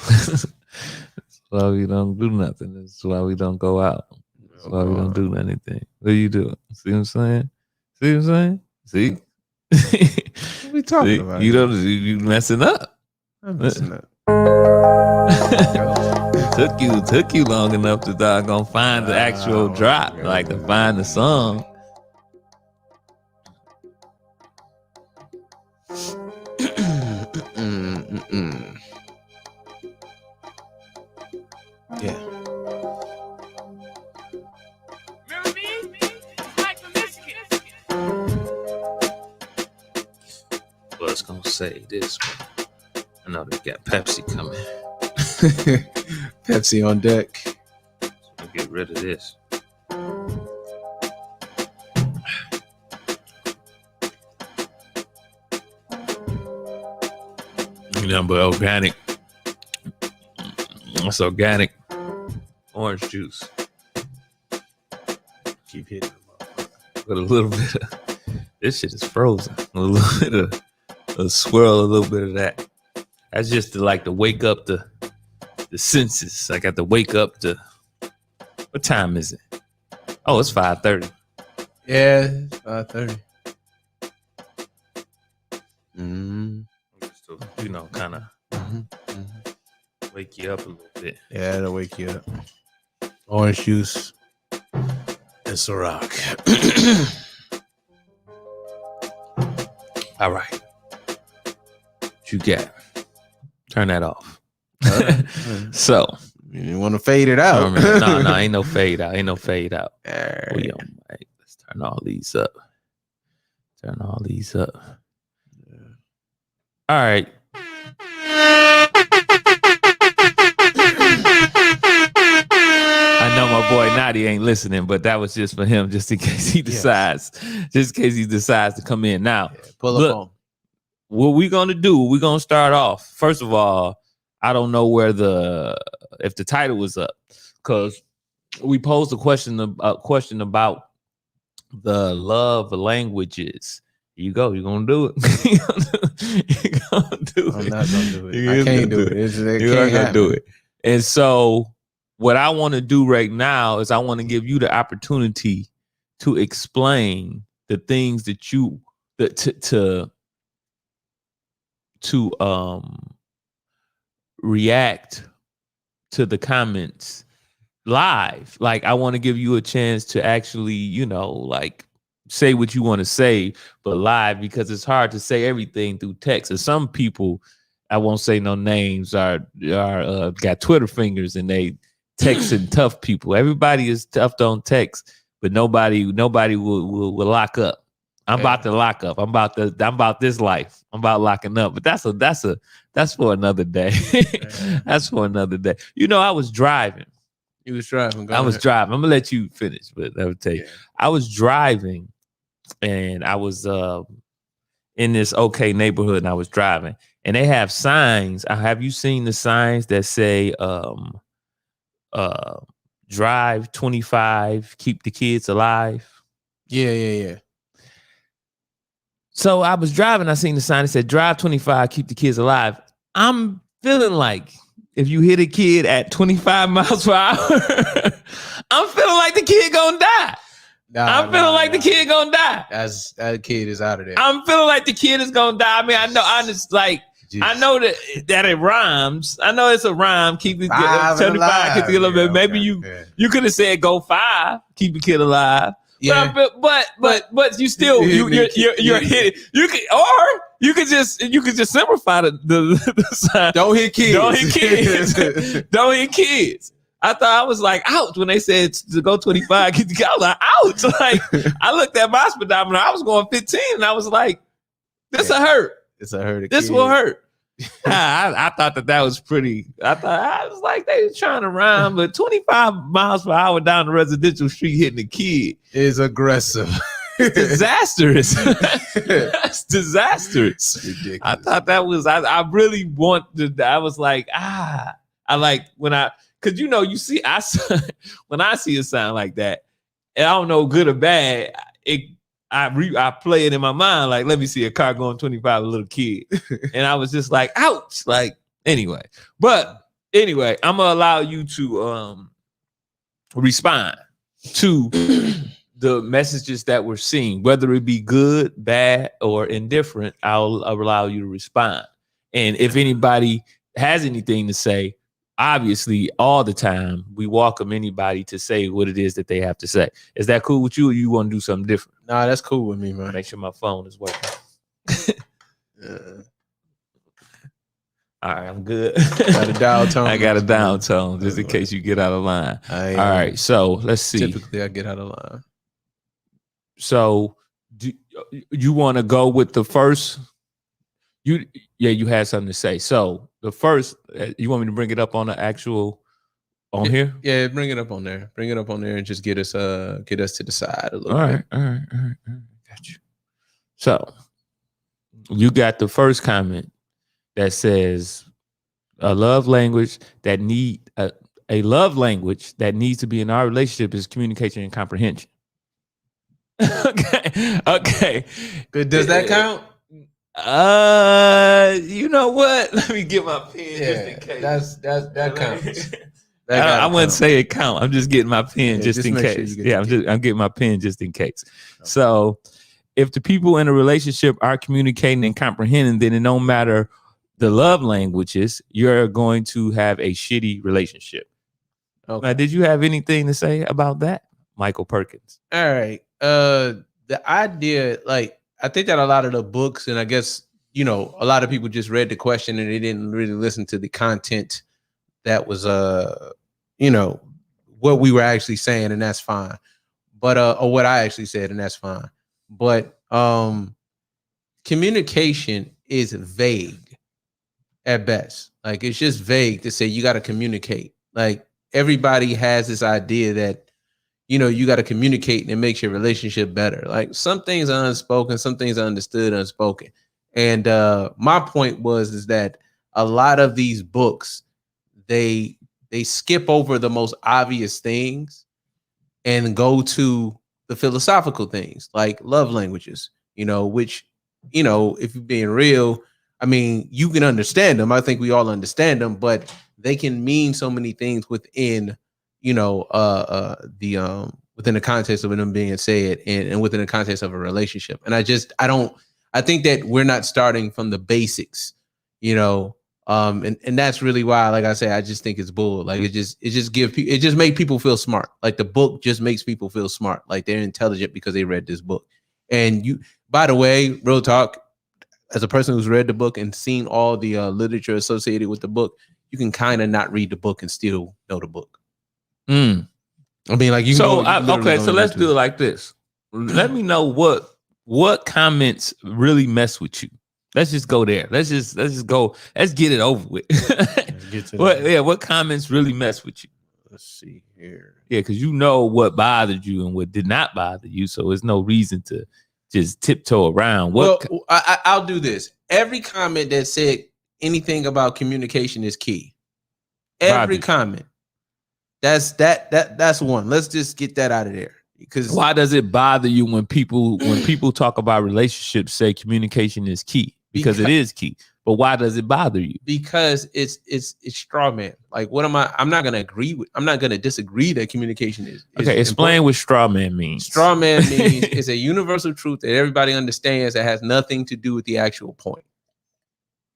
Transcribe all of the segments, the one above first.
That's why we don't do nothing. That's why we don't go out. That's why we don't do anything. What do you do? See what I'm saying? See what I'm saying? See? What are we talking See? about? You don't. You messing up. I'm messing up. took you long enough to doggone find the actual drop, like to find the song. Yeah. Remember me? Mike from Michigan. Well, it's gonna say this one. I know they got Pepsi coming. Pepsi on deck. So we'll get rid of this. But organic. It's organic orange juice. Keep hitting them up. With a little bit of this shit is frozen. A little bit of a swirl, a little bit of that. That's just to like to wake up the senses. I got to wake up to what time is it? Oh, it's 5:30. Yeah, it's 5:30. Just to, you know, kind of wake you up a little bit. Yeah, that'll wake you up. Orange juice. It's a rock. All right. What you got? Turn that off. So you didn't want to fade it out. no, ain't no fade out. Ain't no fade out. Right. We on, right. Let's turn all these up. Turn all these up. Yeah. All right. I know my boy Nadi ain't listening, but that was just for him, just in case he decides, just in case he decides to come in. Now, pull up on. What we gonna do? We're gonna start off. First of all, I don't know where if the title was up, because we posed a question about the love languages. Here you go. You're gonna do it. You're gonna do it. I'm not gonna do it. I can't do it. You're not gonna do it. And so, what I want to do right now is I want to give you the opportunity to explain the things that you to react to the comments live. Like, I want to give you a chance to actually, you know, like say what you want to say, but live, because it's hard to say everything through text. And some people, I won't say no names, are got Twitter fingers and they texting tough people. Everybody is tough on text, but nobody will lock up. I'm about to lock up. I'm about this life. I'm about locking up. But that's for another day. That's for another day. You know, I was driving. You was driving. I was driving. I'm gonna let you finish, but I would tell you. I was driving, and I was in this okay neighborhood, and I was driving, and they have signs. Have you seen the signs that say drive 25, keep the kids alive? Yeah. So I was driving, I seen the sign that said drive 25, keep the kids alive. I'm feeling like if you hit a kid at 25 miles per hour, I'm feeling like the kid gonna die. I'm feeling like the kid gonna die. That kid is out of there. I'm feeling like the kid is gonna die. I mean, I just like, Jesus. I know that it rhymes. I know it's a rhyme. Keep it 75, keep the kid alive. Maybe you could have said go 5, keep the kid alive. Yeah. But you still you're hitting. You could just simplify the sign. Don't hit kids. Don't hit kids. Don't hit kids. I thought I was like, ouch, when they said to go 25. I was like, ouch. Like, I looked at my speedometer. I was going 15, and I was like, this will hurt. It's a hurt. This will hurt. I thought that was pretty. I was like, they was trying to rhyme, but 25 miles per hour down the residential street hitting a kid is aggressive. Disastrous. That's disastrous. Ridiculous. I thought that was. I really wanted. I was like, I like because you see, when I see a sign like that, and I don't know good or bad. I play it in my mind, like, let me see a car going 25, a little kid. And I was just like, ouch. Like, anyway. But anyway, I'm gonna allow you to respond to the messages that we're seeing, whether it be good, bad, or indifferent. I'll allow you to respond. And if anybody has anything to say, obviously, all the time, we welcome anybody to say what it is that they have to say. Is that cool with you, or you want to do something different? Nah, that's cool with me, man. Make sure my phone is working. All right, I'm good. Got a dial tone. I got a dial tone just in case you get out of line. All right, so let's see. Typically, I get out of line. So, do you want to go with the first? You had something to say. So the first, you want me to bring it up on the actual on here? Yeah, bring it up on there. Bring it up on there and just get us to the side a little bit. All right. Got you. So you got the first comment that says a love language that needs to be in our relationship is communication and comprehension. Okay. Good. Does that count? You know what? Let me get my pen just in case. That counts. I wouldn't say it count. I'm just getting my pen just in case. I'm getting my pen just in case. Okay. So if the people in a relationship are communicating and comprehending, then it don't matter the love languages, you're going to have a shitty relationship. Okay. Now, did you have anything to say about that, Michael Perkins? All right. The idea, like, I think that a lot of the books, and I guess, a lot of people just read the question and they didn't really listen to the content that was, what we were actually saying, and that's fine. But, or what I actually said, and that's fine. But communication is vague at best. Like, it's just vague to say you got to communicate. Like, everybody has this idea that, you got to communicate and it makes your relationship better. Like, some things are unspoken, some things are understood unspoken. And my point is that a lot of these books, they skip over the most obvious things and go to the philosophical things like love languages, which, if you're being real, I mean, you can understand them. I think we all understand them, but they can mean so many things within within the context of them being said and within the context of a relationship. And I think that we're not starting from the basics, and that's really why, like I say, I just think it's bull. Like, it just make people feel smart. Like, the book just makes people feel smart. Like, they're intelligent because they read this book. And by the way, real talk, as a person who's read the book and seen all the literature associated with the book, you can kind of not read the book and still know the book. I mean, like, so let's do it like this. Let me know what comments really mess with you. Let's just go there. Let's just go. Let's get it over with. What comments really mess with you? Let's see here. Yeah, because what bothered you and what did not bother you, so there's no reason to just tiptoe around. I'll do this. Every comment that said anything about communication is key. Every comment. That's one. Let's just get that out of there. Because why does it bother you when people talk about relationships say communication is key? Because it is key. But why does it bother you? Because it's straw man. Like, what am I? I'm not gonna disagree that communication is okay. Explain important. What straw man means. Straw man means it's a universal truth that everybody understands that has nothing to do with the actual point.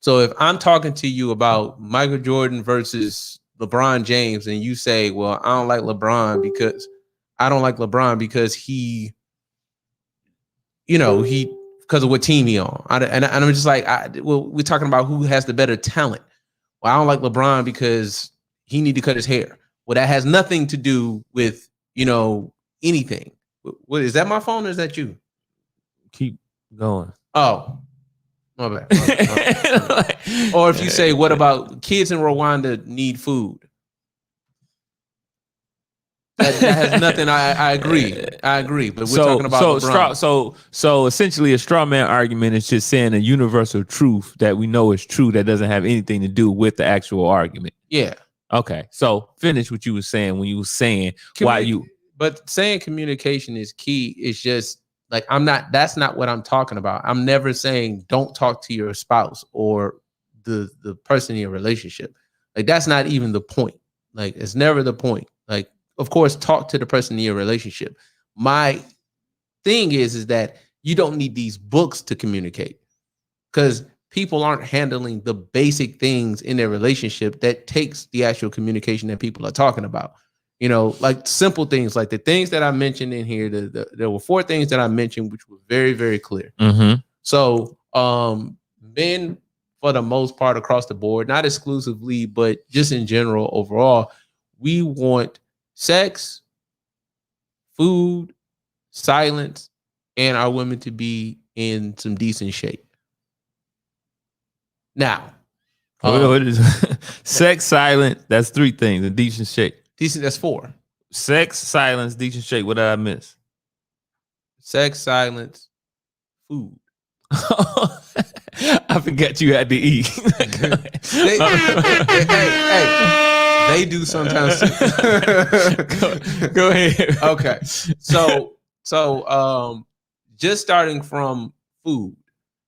So if I'm talking to you about Michael Jordan versus LeBron James, and you say, well, I don't like LeBron because he, because of what team he on. And I'm just like, we're talking about who has the better talent. Well, I don't like LeBron because he need to cut his hair. Well, that has nothing to do with, anything. What is that, my phone, or is that you? Keep going. Oh, my bad. Or if you say, what about kids in Rwanda need food? That has nothing. I agree. But we're talking about so essentially, a straw man argument is just saying a universal truth that we know is true that doesn't have anything to do with the actual argument. Yeah. Okay. So finish what you were saying when you were saying But saying communication is key is just like that's not what I'm talking about. I'm never saying don't talk to your spouse or the person in your relationship. Like that's not even the point. Like it's never the point. Like, of course, talk to the person in your relationship. My thing is that you don't need these books to communicate because people aren't handling the basic things in their relationship that takes the actual communication that people are talking about. You know, like simple things like the things that I mentioned in here. There were 4 things that I mentioned, which were very, very clear. Mm-hmm. So, men, for the most part, across the board, not exclusively, but just in general, overall, we want sex, food, silence, and our women to be in some decent shape. Now, What is sex, silent? That's 3 things. A decent shape. decent, that's 4. Sex, silence, decent shape. What did I miss? Sex, silence, food. I forgot you had to eat. They do sometimes. Go ahead. Okay. So just starting from food,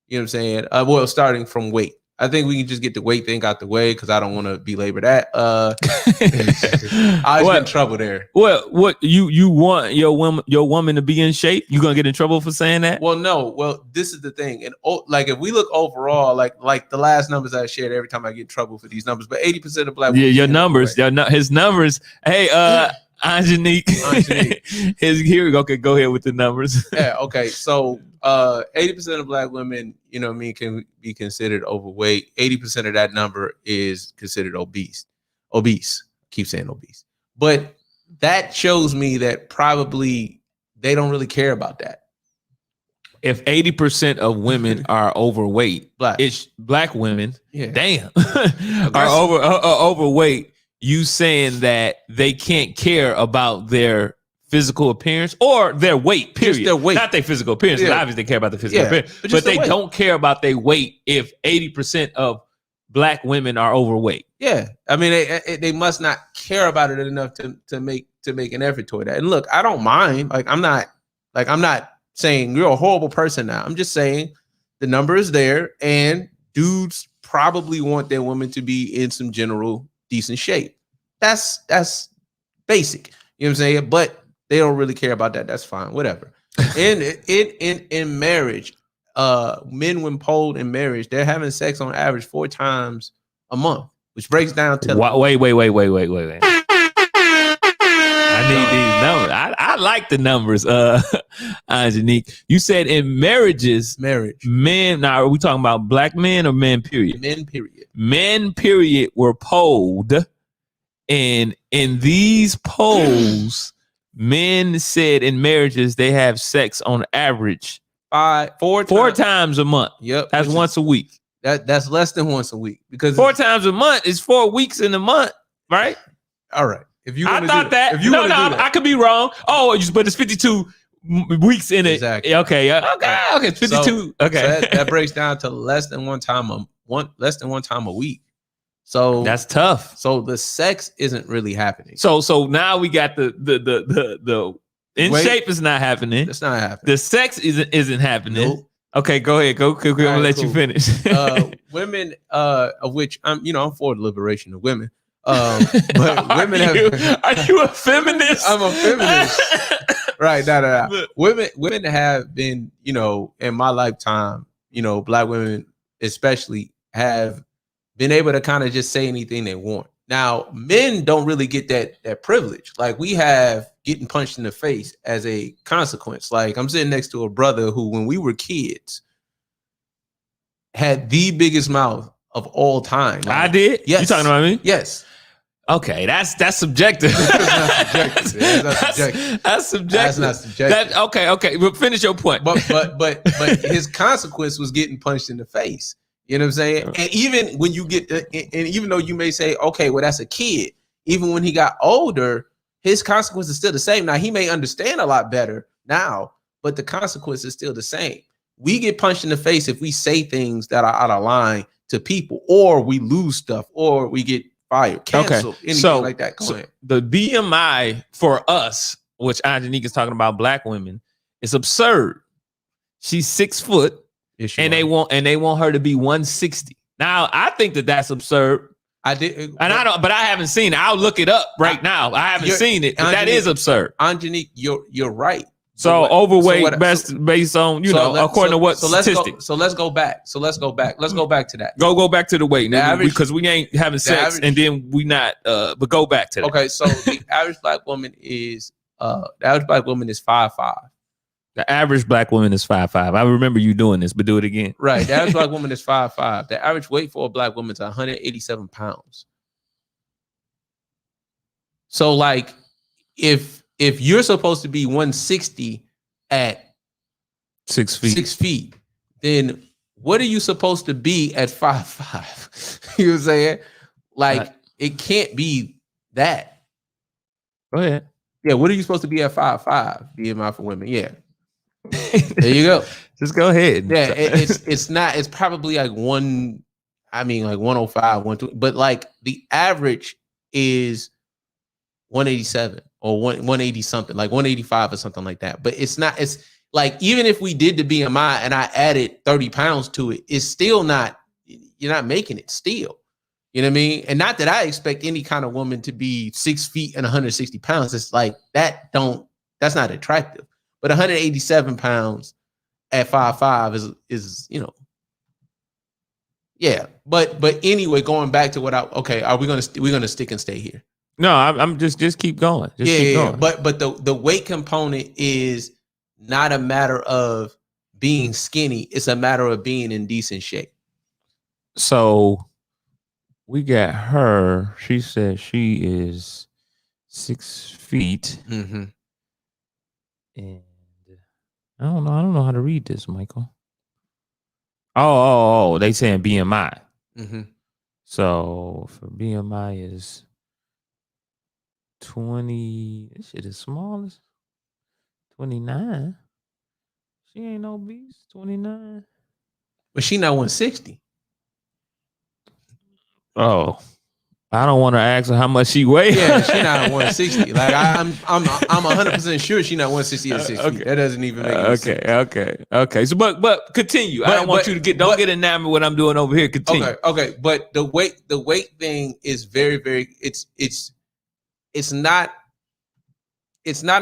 you know what I'm saying? Well, starting from weight. I think we can just get the weight thing out the way because I don't want to belabor that. I was in trouble there. Well, what you want your woman to be in shape? You gonna get in trouble for saying that? Well, no. Well, this is the thing, and like if we look overall, like the last numbers I shared, every time I get in trouble for these numbers, but 80% of black women. Yeah, your numbers, his numbers. Hey, Angenique. Here we go. Okay, go ahead with the numbers. Yeah. Okay. So, 80% of black women, you know, can be considered overweight. 80% of that number is considered obese. Keep saying obese, but that shows me that probably they don't really care about that. If 80% of women are overweight, it's black women. Yeah. Damn, are overweight. You saying that they can't care about their physical appearance or their weight, period. Just their weight. Not their physical appearance. Yeah. Obviously, they care about the physical appearance. But But they don't care about their weight if 80% of black women are overweight. Yeah. I mean, they must not care about it enough to make an effort toward that. And look, I don't mind. I'm not saying you're a horrible person now. I'm just saying the number is there, and dudes probably want their woman to be in some general decent shape. That's basic. You know what I'm saying? But they don't really care about that. That's fine. Whatever. In marriage, men when polled in marriage, they're having sex on average 4 times a month, which breaks down to wait. I need these numbers. I like the numbers, Angenique. You said in marriages, men. Now, are we talking about black men or men? Period. Men. Period. Men. Period. Were polled, and in these polls, men said in marriages they have sex on average 4 times a month. Yep, that's once a week. That's less than once a week because 4 times a month is 4 weeks in a month, right? All right. If you I thought that. I could be wrong. Oh, but it's 52 weeks in it. Exactly. Okay. Okay. 52. So okay. that breaks down to less than one time a week. So that's tough. So the sex isn't really happening. So now we got the shape is not happening. It's not happening. The sex isn't happening. Nope. Okay, go ahead. Go. I'm gonna let you finish. Women, of which I'm for the liberation of women. But women are you a feminist? I'm a feminist. Right. No. Women have been, in my lifetime, black women especially have been able to kind of just say anything they want. Now, men don't really get that privilege. Like we have getting punched in the face as a consequence. Like I'm sitting next to a brother who, when we were kids, had the biggest mouth of all time. Like, I did? Yes. You talking about me? Yes. Okay, that's subjective. That's subjective. That's not subjective. Okay. But finish your point. But his consequence was getting punched in the face. You know what I'm saying? And even when you get and even though you may say, okay, well, that's a kid, even when he got older, his consequence is still the same. Now he may understand a lot better now, but the consequence is still the same. We get punched in the face if we say things that are out of line to people, or we lose stuff, or we get fired, canceled, anything like that. Go ahead. The BMI for us, which Angenique is talking about black women, is absurd. She's 6 foot. And they want her to be 160. Now, I think that's absurd. I did, and but I haven't seen it. I'll look it up right now. I haven't seen it, but that is absurd. Angenique, you're right. So overweight, based on according to what statistics. Let's go back. Let's go back to that. Go back to the weight, because we ain't having sex, and then we not. But go back to that. Okay, so the average black woman is 5'5". The average black woman is 5'5". I remember you doing this, but do it again. Right. The average black woman is 5'5". The average weight for a black woman is 187 pounds. So, like, if you're supposed to be 160 at 6 feet, 6 feet, then what are you supposed to be at 5'5"? You know what I'm saying? Like, it can't be that. Go ahead. Yeah, what are you supposed to be at 5'5"? BMI for women. Yeah. There you go. Just go ahead. Yeah, it's not. It's probably like 105, 120, but like the average is 187 or 180 something, like 185 or something like that. But it's not. It's like, even if we did the BMI and I added 30 pounds to it, it's still not. You're not making it still. You know what I mean? And not that I expect any kind of woman to be 6 feet and 160 pounds. It's like that's not attractive. But 187 pounds at 5'5" is yeah. But anyway, going back to are we gonna stick and stay here? No, I'm just keep going. Keep going. But the weight component is not a matter of being skinny. It's a matter of being in decent shape. So we got her. She said she is 6 feet. Mm-hmm. And I don't know how to read this, Michael. Oh, they saying BMI. Mm-hmm. So for BMI is 20. This shit is small as 29. She ain't obese. 29. But she not 160. Oh, I don't want to ask her how much she weighs. Yeah, she not 160. Like I'm 100% sure she not 160 at 6 feet. That doesn't even make any sense. Okay. So, but continue. I don't want you to get enamored with what I'm doing over here. Continue. Okay. But the weight thing is very, very. It's not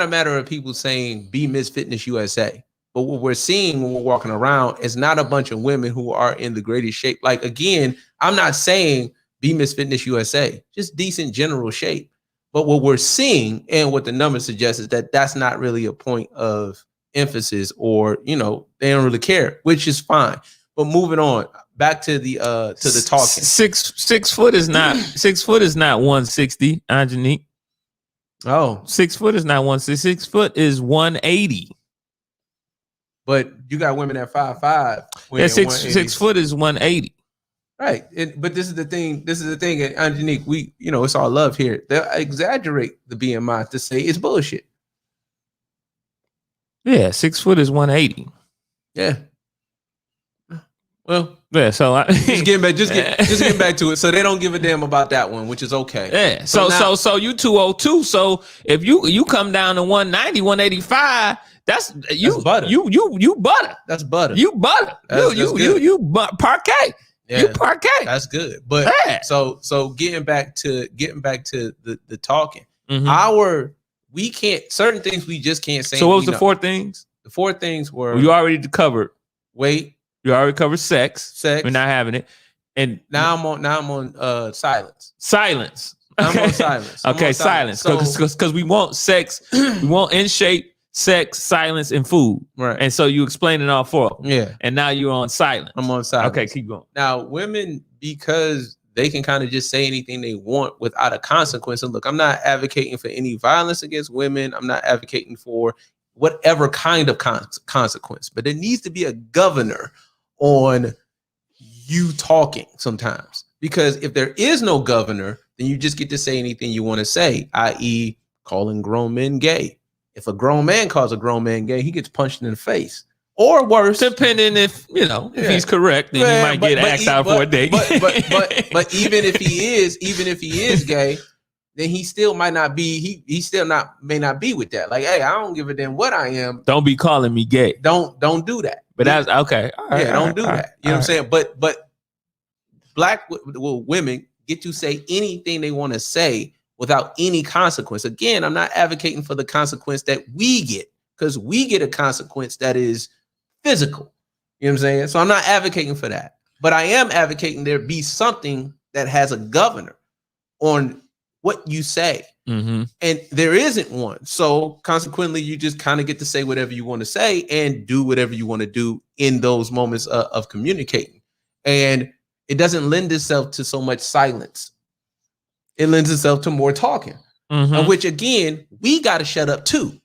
a matter of people saying be Miss Fitness USA. But what we're seeing when we're walking around is not a bunch of women who are in the greatest shape. Like, again, I'm not saying be Miss Fitness USA, just decent general shape. But what we're seeing and what the numbers suggest is that that's not really a point of emphasis, or, they don't really care, which is fine. But moving on back to the talking. 6 foot is not 6 foot is not 160, Angenique. Oh, 6 foot is not 160. 6 foot is 180. But you got women at 5'5". Yeah, 6 foot is 180. Right. But this is the thing, Angenique, we, it's all love here. They'll exaggerate the BMI to say it's bullshit. Yeah, 6 foot is 180. Yeah. Well, yeah, so just getting back to it. So they don't give a damn about that one, which is okay. Yeah. So you 202. So if you come down to 190, 185, that's butter. You butter. That's butter. You butter. You parquet. Yeah, you parquet. That's good. But so getting back to the talking. Mm-hmm. We can't, certain things we just can't say. So what was the 4 things? The 4 things were, you already covered weight. You already covered sex. We're not having it. And now I'm on silence. Silence. I'm on silence. Okay, silence. Because we want sex, we want in shape, sex, silence, and food. Right. And so you explaining all 4. Yeah. And now you're on silence. I'm on silence. Okay, keep going. Now, women, because they can kind of just say anything they want without a consequence. And look, I'm not advocating for any violence against women. I'm not advocating for whatever kind of consequence, but there needs to be a governor on you talking sometimes. Because if there is no governor, then you just get to say anything you want to say, i.e. calling grown men gay. If a grown man calls a grown man gay, he gets punched in the face. Or worse. Depending if he's correct, then he might get axed out for a day. But even if he is gay, then he still might not be, he still may not be with that. Like, hey, I don't give a damn what I am. Don't be calling me gay. Don't do that. But that's okay. All right, don't do that. You know what I'm saying? But black women, get to say anything they want to say without any consequence. Again, I'm not advocating for the consequence that we get, because we get a consequence that is physical. You know what I'm saying? So I'm not advocating for that. But I am advocating there be something that has a governor on what you say. Mm-hmm. And there isn't one. So consequently, you just kind of get to say whatever you want to say and do whatever you want to do in those moments of communicating. And it doesn't lend itself to so much silence. It lends itself to more talking, of which, again, we got to shut up too.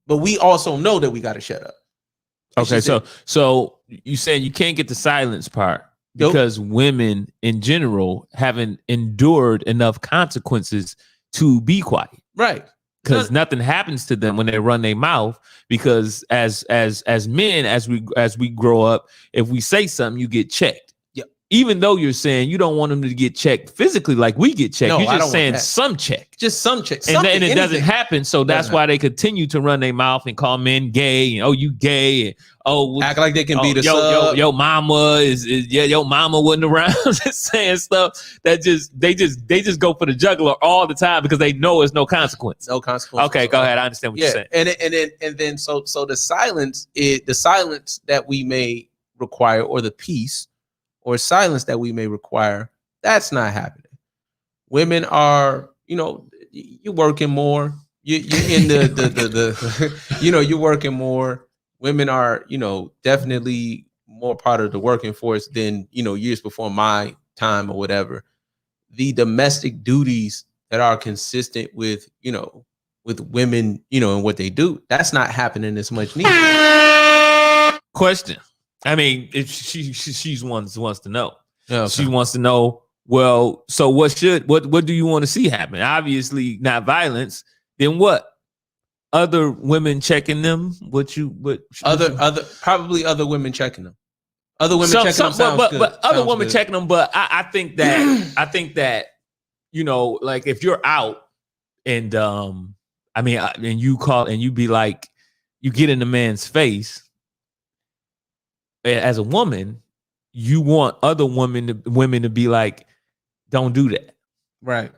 But we also know that we got to shut up. Okay, so you saying you can't get the silence part because women in general haven't endured enough consequences to be quiet, right? Because nothing happens to them when they run their mouth. Because as men, as we grow up, if we say something, you get checked. Even though you're saying you don't want them to get checked physically like we get checked, you're just saying some check. Just some check. And it doesn't happen. So that's why they continue to run their mouth and call men gay. And, oh, you gay. And, act like they can be the yo mama your mama wasn't around. Just saying stuff that they just go for the jugular all the time because they know it's no consequence. No consequence. Okay, go ahead. I understand what you're saying. And then so the silence that we may require, or the peace or silence that we may require, that's not happening. Women are, you're working more. You're in the you're working more. Women are, definitely more part of the working force than, years before my time or whatever. The domestic duties that are consistent with, with women, and what they do, that's not happening as much neither. Question. I mean, if she's wants to know. Okay. She wants to know, well, so what do you want to see happen? Obviously not violence. Then what? Other women checking them? Probably other women checking them. Other women checking them sounds good. But other women checking them, but I think that like if you're out and and you call and you be like, you get in the man's face. As a woman, you want other women to be like, don't do that. Right.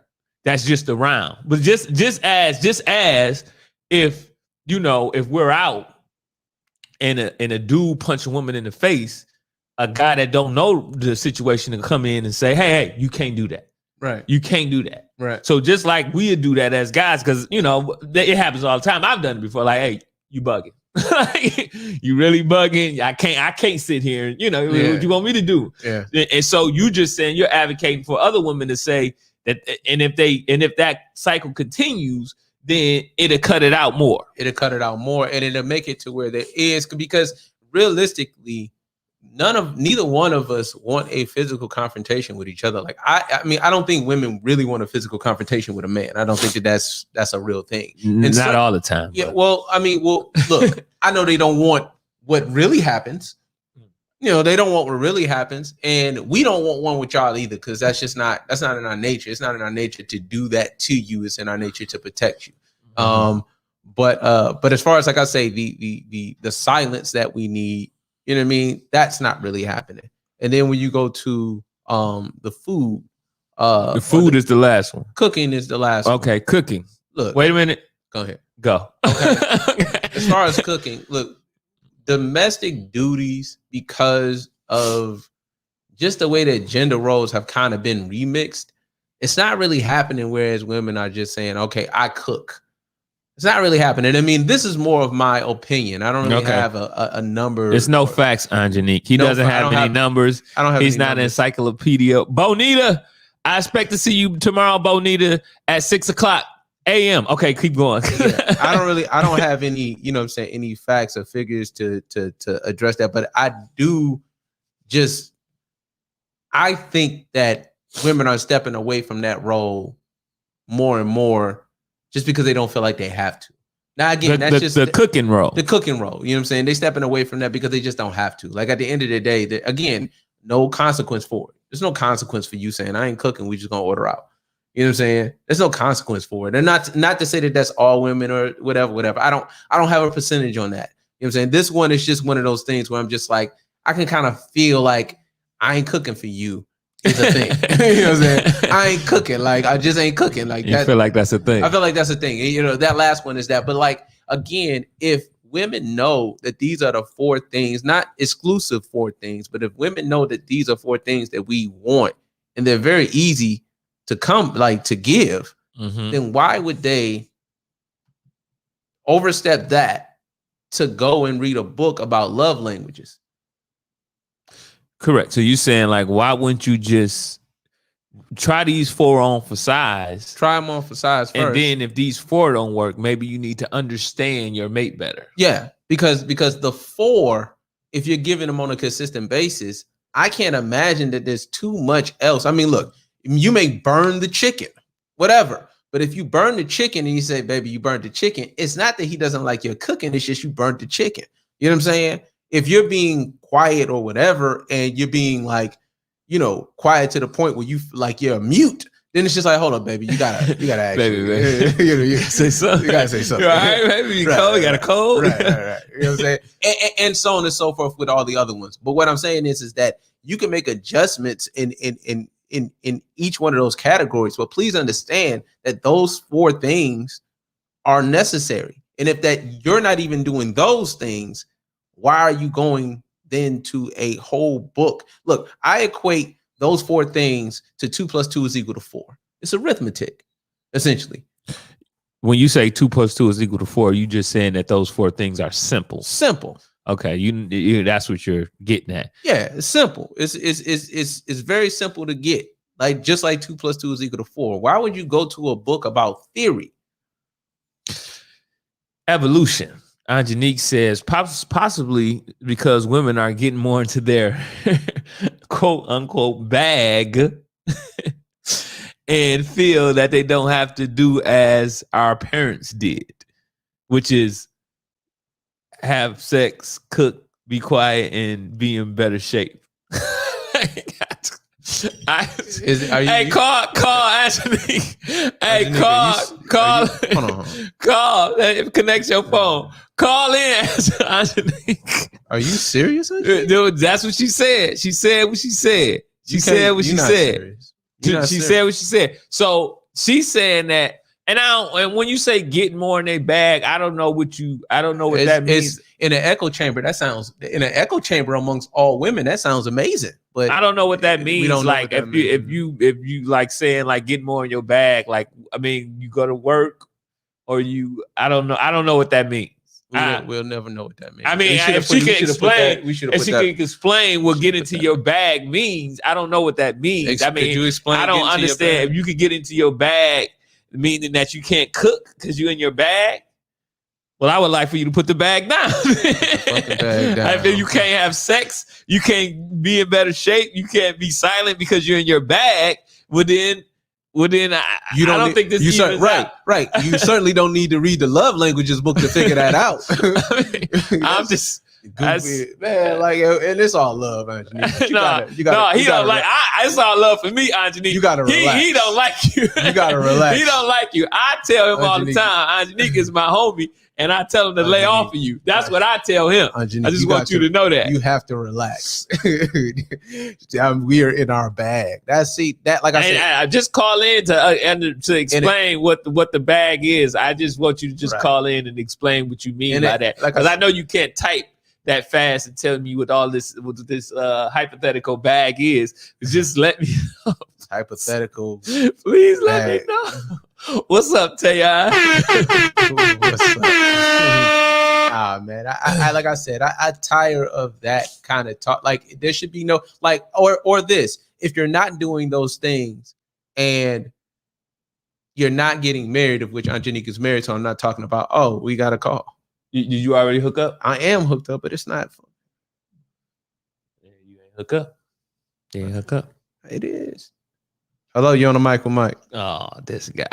That's just around. But just as if if we're out and a dude punch a woman in the face, a guy that don't know the situation to come in and say, hey, you can't do that. Right. You can't do that. Right. So just like we do that as guys, because it happens all the time. I've done it before. Like, hey, you bugging. You really bugging. I can't sit here. What you want me to do? Yeah. And so you just saying you're advocating for other women to say that, and if that cycle continues, then it'll cut it out more. And it'll make it to where there is, because realistically, neither one of us want a physical confrontation with each other. Like I mean, I don't think women really want a physical confrontation with a man. I don't think that's a real thing. And not all the time. Yeah. But. Look, I know they don't want what really happens. They don't want what really happens, and we don't want one with y'all either, because that's not in our nature. It's not in our nature to do that to you. It's in our nature to protect you. Mm-hmm. But as far as, like I say, the silence that we need, you know what I mean, that's not really happening. And then when you go to the food, the food is the last one. Cooking is the last one. Okay, cooking. Look, wait a minute. Go ahead. Go. Okay. As far as cooking, look, domestic duties, because of just the way that gender roles have kind of been remixed, it's not really happening. Whereas women are just saying, okay, I cook. It's not really happening. I mean, this is more of my opinion. I don't really have a number. There's no facts on Janique. He doesn't have any numbers. I don't have. He's not an encyclopedia. Bonita, I expect to see you tomorrow, Bonita, at 6:00 a.m. Okay, keep going. Yeah, I don't have any, any facts or figures to address that. But I think that women are stepping away from that role more and more, just because they don't feel like they have to. Now, again, that's just the cooking role. The cooking role. You know what I'm saying? They're stepping away from that because they just don't have to. Like, at the end of the day, again, no consequence for it. There's no consequence for you saying, I ain't cooking, we just gonna order out. You know what I'm saying? There's no consequence for it. And not to say that that's all women or whatever. I don't have a percentage on that. You know what I'm saying? This one is just one of those things where I'm just like, I can kind of feel like I ain't cooking for you. is a thing. You know what I'm saying? I ain't cooking. Like, I just ain't cooking. Like, You feel like that's a thing. I feel like that's a thing. You know, that last one is that. But like, again, if women know that these are the 4 things, not exclusive 4 things, but if women know that these are 4 things that we want, and they're very easy to come, like, to give, then why would they overstep that to go and read a book about love languages? Correct. So you're saying, like, why wouldn't you just try these 4 on for size? Try them on for size first. And then if these 4 don't work, maybe you need to understand your mate better. Yeah, because the 4, if you're giving them on a consistent basis, I can't imagine that there's too much else. I mean, look, you may burn the chicken, whatever. But if you burn the chicken and you say, baby, you burned the chicken, it's not that he doesn't like your cooking. It's just you burnt the chicken. You know what I'm saying? If you're being quiet or whatever, and you're being like, you know, quiet to the point where you like you're mute, then it's just like, hold up, baby, you gotta ask, baby. you Say something. You gotta say something. All right, baby, you cold? You got a cold? Right. You know what I'm saying? And so on and so forth with all the other ones. But what I'm saying is that you can make adjustments in each one of those categories. But please understand that those 4 things are necessary. And if that you're not even doing those things, why are you going then to a whole book? Look, I equate those 4 things to 2 + 2 = 4. It's arithmetic, essentially. When you say 2 + 2 = 4, you just saying that those 4 things are simple. Simple. Okay, you that's what you're getting at. Yeah, it's simple. It's very simple to get. Like, just like 2 + 2 = 4. Why would you go to a book about theory? Evolution. Angenique says possibly because women are getting more into their quote unquote bag and feel that they don't have to do as our parents did, which is have sex, cook, be quiet, and be in better shape. Hey, call Angenique. Hey, call. Connect your phone. Call in, Angenique. Are you serious? Dude, that's what she said. She said what she said. She said what she said. She said what she said. So she's saying that. And when you say getting more in their bag, I don't know what that means. It's in an echo chamber. That sounds in an echo chamber amongst all women. That sounds amazing. But I don't know what that means. We don't like know if you like saying like get more in your bag, like I mean you go to work or you I don't know what that means. We'll never know what that means. I mean, if she can explain what get into your bag means, I don't know what that means. I mean, I don't understand if you could get into your bag, meaning that you can't cook because you're in your bag. Well, I would like for you to put the bag down. If you can't have sex, you can't be in better shape, you can't be silent because you're in your bag. Well, then I don't think this is right. You certainly don't need to read the love languages book to figure that out. I'm just goofy, man, like, and it's all love, Angenique. It's all love for me, Angenique. You gotta relax. He don't like you. You gotta relax. He don't like you. I tell him all the time, Angenique is my homie, and I tell him to lay off of you. That's what I tell him. Angenique, I just want you to know that. You have to relax. We are in our bag. Like I said. I just call in to explain what the bag is. I just want you to just call in and explain what you mean by that. Because I know you can't type that fast and tell me what this hypothetical bag is. Just let me know. Hypothetical. Please let me know. What's up, Tayon? What's up? Man, I like I said, I tire of that kind of talk. Like there should be no like or this. If you're not doing those things and you're not getting married, of which Angenique is married, so I'm not talking about. Oh, we got a call. Did you already hook up? I am hooked up, but it's not fun. Yeah, you ain't hook up. You ain't hook up. It is. Hello, you on the mic with Mike? Oh, this guy.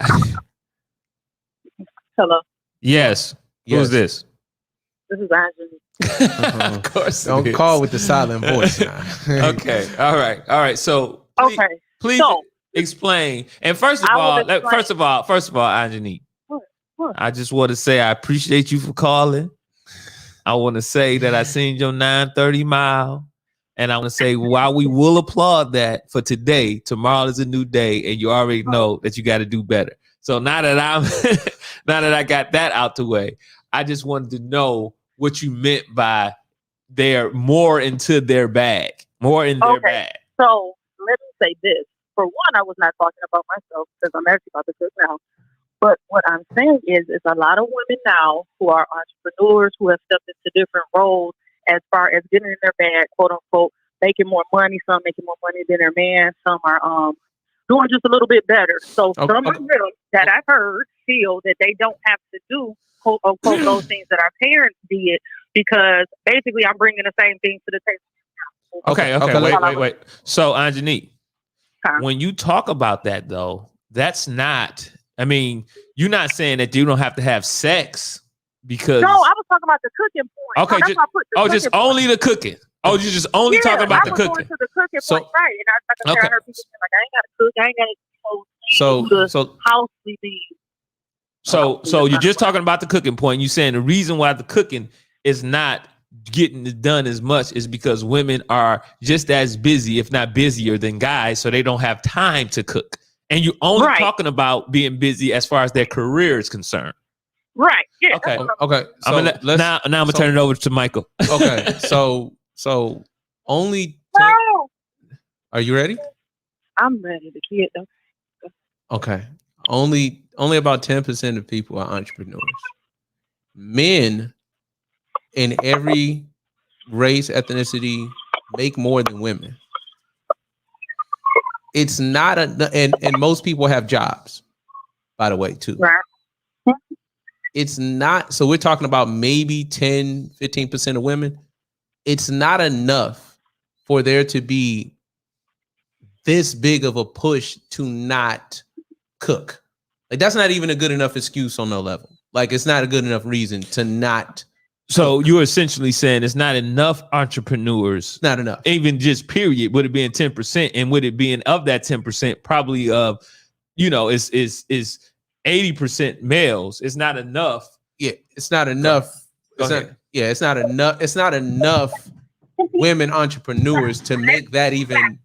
Hello. Yes. Who's this? This is Angela. Of course. Don't call with the silent voice now. Okay. All right. So please explain. And first of all, Angenique, I just want to say I appreciate you for calling. I want to say that I seen your 930 mile. And I want to say, while we will applaud that for today, tomorrow is a new day, and you already know that you got to do better. So now that now that I got that out the way, I just wanted to know what you meant by they're more into their bag, more in their bag. So let me say this. For one, I was not talking about myself because I'm actually about to cook now. But what I'm saying is a lot of women now who are entrepreneurs who have stepped into different roles as far as getting in their bag, quote unquote, making more money. Some making more money than their man. Some are doing just a little bit better. So some of them that I've heard feel that they don't have to do, quote unquote, those things that our parents did because basically I'm bringing the same thing to the table. Okay. Wait. So, Anjani, when you talk about that, though, that's not, I mean, you're not saying that you don't have to have sex because. No, I was talking about the cooking point. Okay. Just only the cooking. Oh, you're just only talking about the cooking. Going to the cooking point, right. And I heard people saying, like, I ain't got to cook. I ain't got to so house we So you're just talking about the cooking point. You're saying the reason why the cooking is not getting it done as much is because women are just as busy, if not busier than guys, so they don't have time to cook. And you're only talking about being busy as far as their career is concerned. Right. Yeah. Okay. So now I'm gonna turn it over to Michael. Okay. So only. Are you ready? I'm ready. The kid though. Okay. Only about 10% of people are entrepreneurs. Men in every race, ethnicity make more than women. It's not and most people have jobs, by the way, too. Right. It's not, so we're talking about maybe 10, 15% of women. It's not enough for there to be this big of a push to not cook. Like, that's not even a good enough excuse on no level. Like, it's not a good enough reason to not. So you're essentially saying it's not enough entrepreneurs. Not enough. Even just period. Would it being 10%, and would it being of that 10%, probably is 80% males. It's not enough. Yeah, it's not enough. It's not enough. It's not enough women entrepreneurs to make that even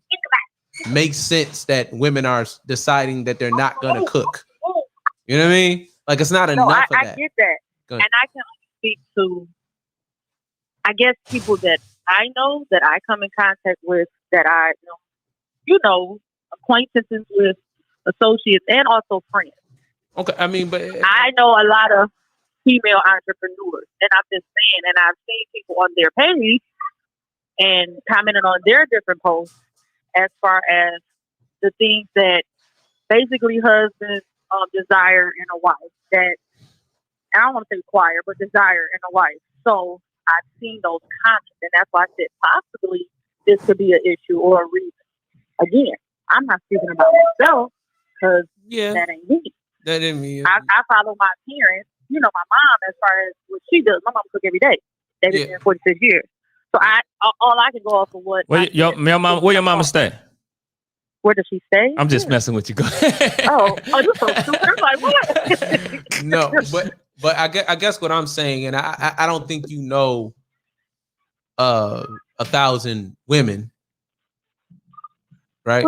make sense that women are deciding that they're not gonna cook. You know what I mean? Like, it's not enough of that. I get that. And I can speak to, I guess, people that I know, that I come in contact with, that I know, acquaintances with, associates, and also friends. Okay, I mean, but I know a lot of female entrepreneurs, and I'm just saying, and I've seen people on their page and commenting on their different posts as far as the things that basically husbands desire in a wife, that, and I don't want to say require, but desire in a wife. So I've seen those comments, and that's why I said possibly this could be an issue or a reason. Again, I'm not speaking about myself because that ain't me. That ain't me. I follow my parents. My mom, as far as what she does, my mom cook every day. They've been here 46 years. So all I can go off of what. Where your mama stay? Where does she stay? I'm just messing with you. Go ahead. Oh, you're so stupid. I'm like, what? No, but I guess what I'm saying, and I don't think 1,000 women, right?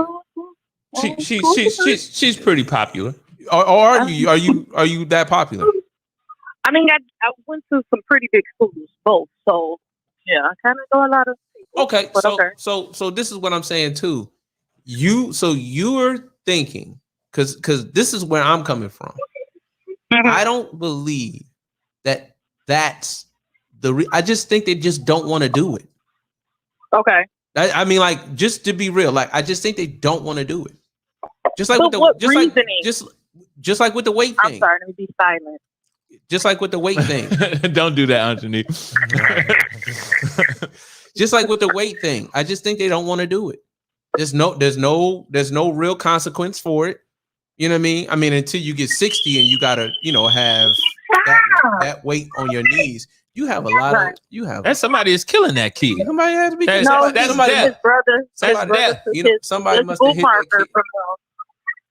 She's pretty popular. Or are you that popular? I mean, I went to some pretty big schools, both. So yeah, I kind of know a lot of people. Okay, so this is what I'm saying too. You're thinking, because this is where I'm coming from. Mm-hmm. I don't believe that's I just think they just don't want to do it. Okay. I mean, like, just to be real, like, I just think they don't want to do it. Just like just like with the weight thing. I'm sorry, let me be silent. Just like with the weight thing. Don't do that, Anthony. Just like with the weight thing. I just think they don't want to do it. There's no real consequence for it. You know what I mean? I mean, until you get 60 and you gotta, have that weight on your knees. You have a lot of and somebody is killing that kid. Somebody has to be that's his brother. Somebody must have hit that kid.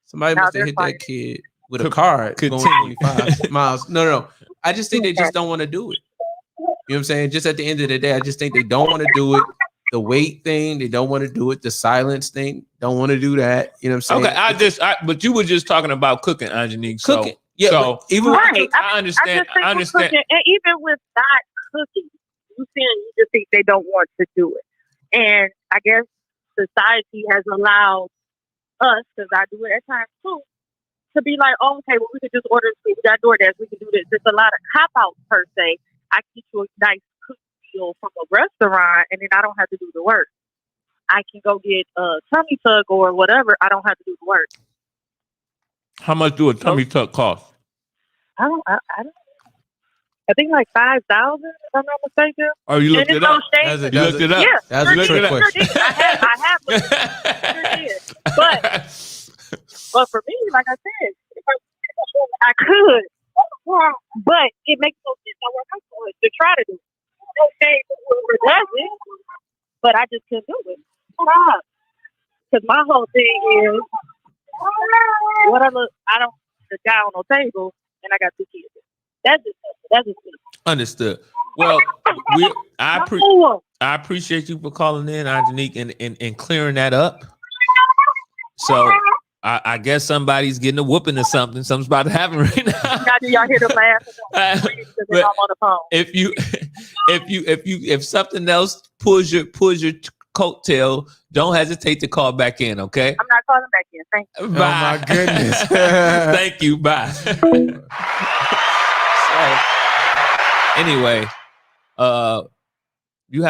Somebody must have hit that kid with a card going 25 miles. No. I just think they just don't want to do it. You know what I'm saying? Just at the end of the day, I just think they don't want to do it. the weight thing, they don't want to do it. The silence thing, don't want to do that. You know what I'm saying? Okay, but you were just talking about cooking, Angelique. Cooking. So, Yeah, so but even Right. I understand. I just think I with understand. cooking, and even with not cooking, you just think they don't want to do it. And I guess society has allowed us, because I do it at times too, to be like, oh, okay, well, we could just order food. We got DoorDash. We can do this. There's a lot of cop-outs, per se. I can get you a nice cooked meal from a restaurant, and then I don't have to do the work. I can go get a tummy tuck or whatever. I don't have to do the work. How much do a tummy tuck cost? I don't. I think like 5,000, if I'm not mistaken. Oh, you looked And it it's up. on stage. You looked it up. Yeah, That's sure a trick did, question. sure did. I have looked it up. Sure did. But for me, like I said, if I could, but it makes no sense. I work out for it to try to do it. No shade to whoever does it, but I just couldn't do it. Because my whole thing is, what I don't the guy on the table, and I got 2 kids. That's just Understood. Well, I appreciate you for calling in, Angelique, and clearing that up. So I guess somebody's getting a whooping or something. Something's about to happen right now. Now do y'all hear them laugh? But I'm on the phone. If something else pulls your coattail, don't hesitate to call back in. Okay. I'm not calling back in. Thank you. Bye. Oh my goodness. Thank you. Bye. So, anyway, you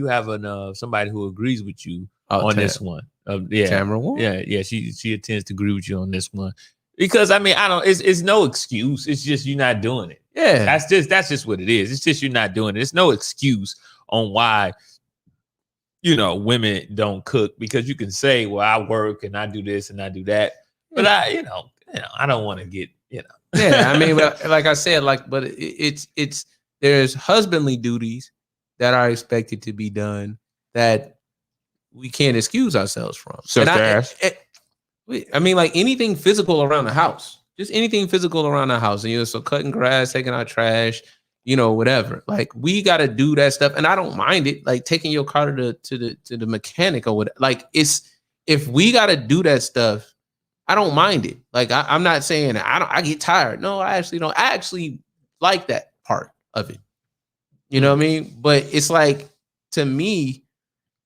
have somebody who agrees with you on this one. Yeah, Tamara Ward? yeah. She intends to agree with you on this one because I mean it's no excuse. It's just you're not doing it. Yeah, that's just what it is. It's just you're not doing it. It's no excuse on why women don't cook, because you can say, well, I work and I do this and I do that, but I don't want to get yeah. I mean, like I said, but it's there's husbandly duties that are expected to be done that we can't excuse ourselves from. I mean, like anything physical around the house, just anything physical around the house, and so cutting grass, taking out trash, whatever. Like we got to do that stuff, and I don't mind it. Like taking your car to the mechanic or whatever. Like if we got to do that stuff, I don't mind it. Like I'm not saying I get tired. No, I actually don't. I actually like that part of it. You know what I mean? But it's like, to me,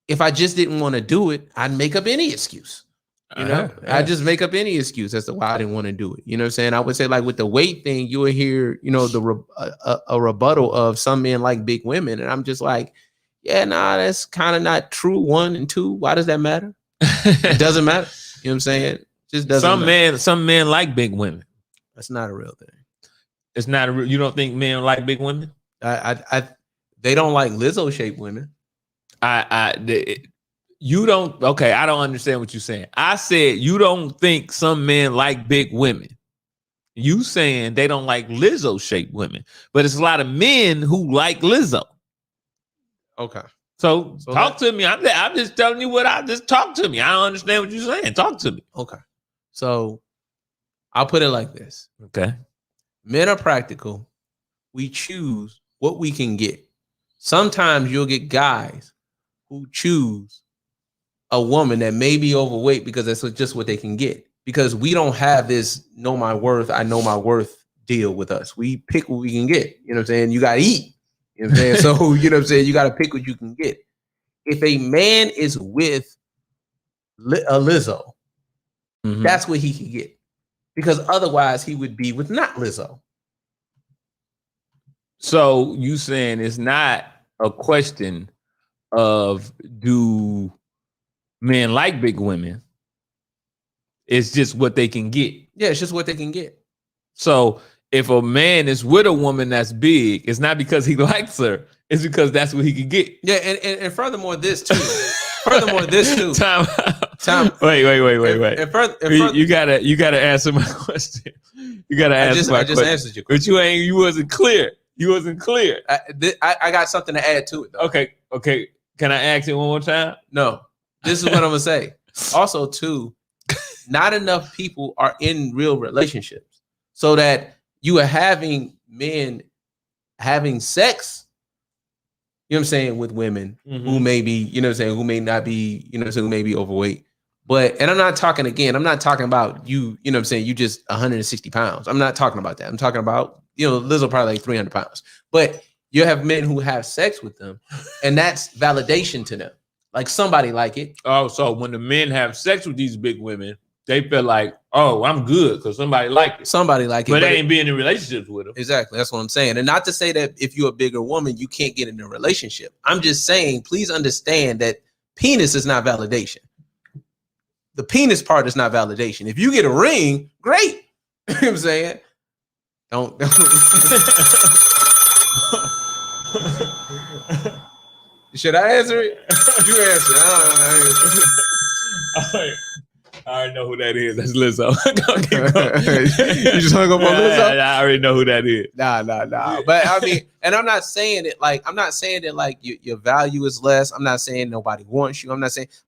if I just didn't want to do it, I'd make up any excuse. I just make up any excuse as to why I didn't want to do it. You know what I'm saying? I would say, like with the weight thing, you would hear, a rebuttal of some men like big women. And I'm just like, yeah, nah, that's kind of not true. 1 and 2. Why does that matter? It doesn't matter. You know what I'm saying? Just doesn't matter. Some men like big women. That's not a real thing. It's not a real. You don't think men like big women? They don't like Lizzo shaped women. You don't. Okay, I don't understand what you're saying. I said you don't think some men like big women. You saying they don't like Lizzo shaped women, but it's a lot of men who like Lizzo. Okay. So talk to me. I'm just telling you what talk to me. I don't understand what you're saying. Talk to me. Okay. So I'll put it like this. Okay. Men are practical. We choose what we can get. Sometimes you'll get guys who choose a woman that may be overweight because that's just what they can get. Because we don't have this know my worth, I know my worth deal with us. We pick what we can get. You know what I'm saying? You got to eat. You know what I'm saying? So, you know what I'm saying? You got to pick what you can get. If a man is with a Lizzo, that's what he can get. Because otherwise he would be with not Lizzo. So you saying it's not a question of do men like big women? It's just what they can get. Yeah, it's just what they can get. So if a man is with a woman that's big, it's not because he likes her. It's because that's what he can get. Yeah, and furthermore, this too. Time. Wait. And you gotta answer my question. You gotta answer my question. I just answered your question. But you wasn't clear. I got something to add to it, though. Okay. Can I ask it one more time? No. This is what I'm gonna say. Also, too, not enough people are in real relationships, so that you are having men having sex, you know what I'm saying, with women Mm-hmm. who may be, you know what I'm saying, who may not be, you know what I'm saying, who may be overweight. But, and I'm not talking about you, you know what I'm saying, you just 160 pounds. I'm not talking about that. I'm talking about, you know, Liz will probably like 300 pounds. But you have men who have sex with them, and that's validation to them. Like somebody like it. Oh, so when the men have sex with these big women, they feel like, oh, I'm good because somebody like it. Somebody like it. But they ain't being in relationships with them. Exactly. That's what I'm saying. And not to say that if you're a bigger woman, you can't get in a relationship. I'm just saying, please understand that penis is not validation. The penis part is not validation. If you get a ring, great. You know what I'm saying? Don't. Should I answer it? You answer. I already know who that is. That's Lizzo. You just hung up on Lizzo? I already know who that is. Nah. But I mean, and I'm not saying it like, your value is less. I'm not saying nobody wants you. I'm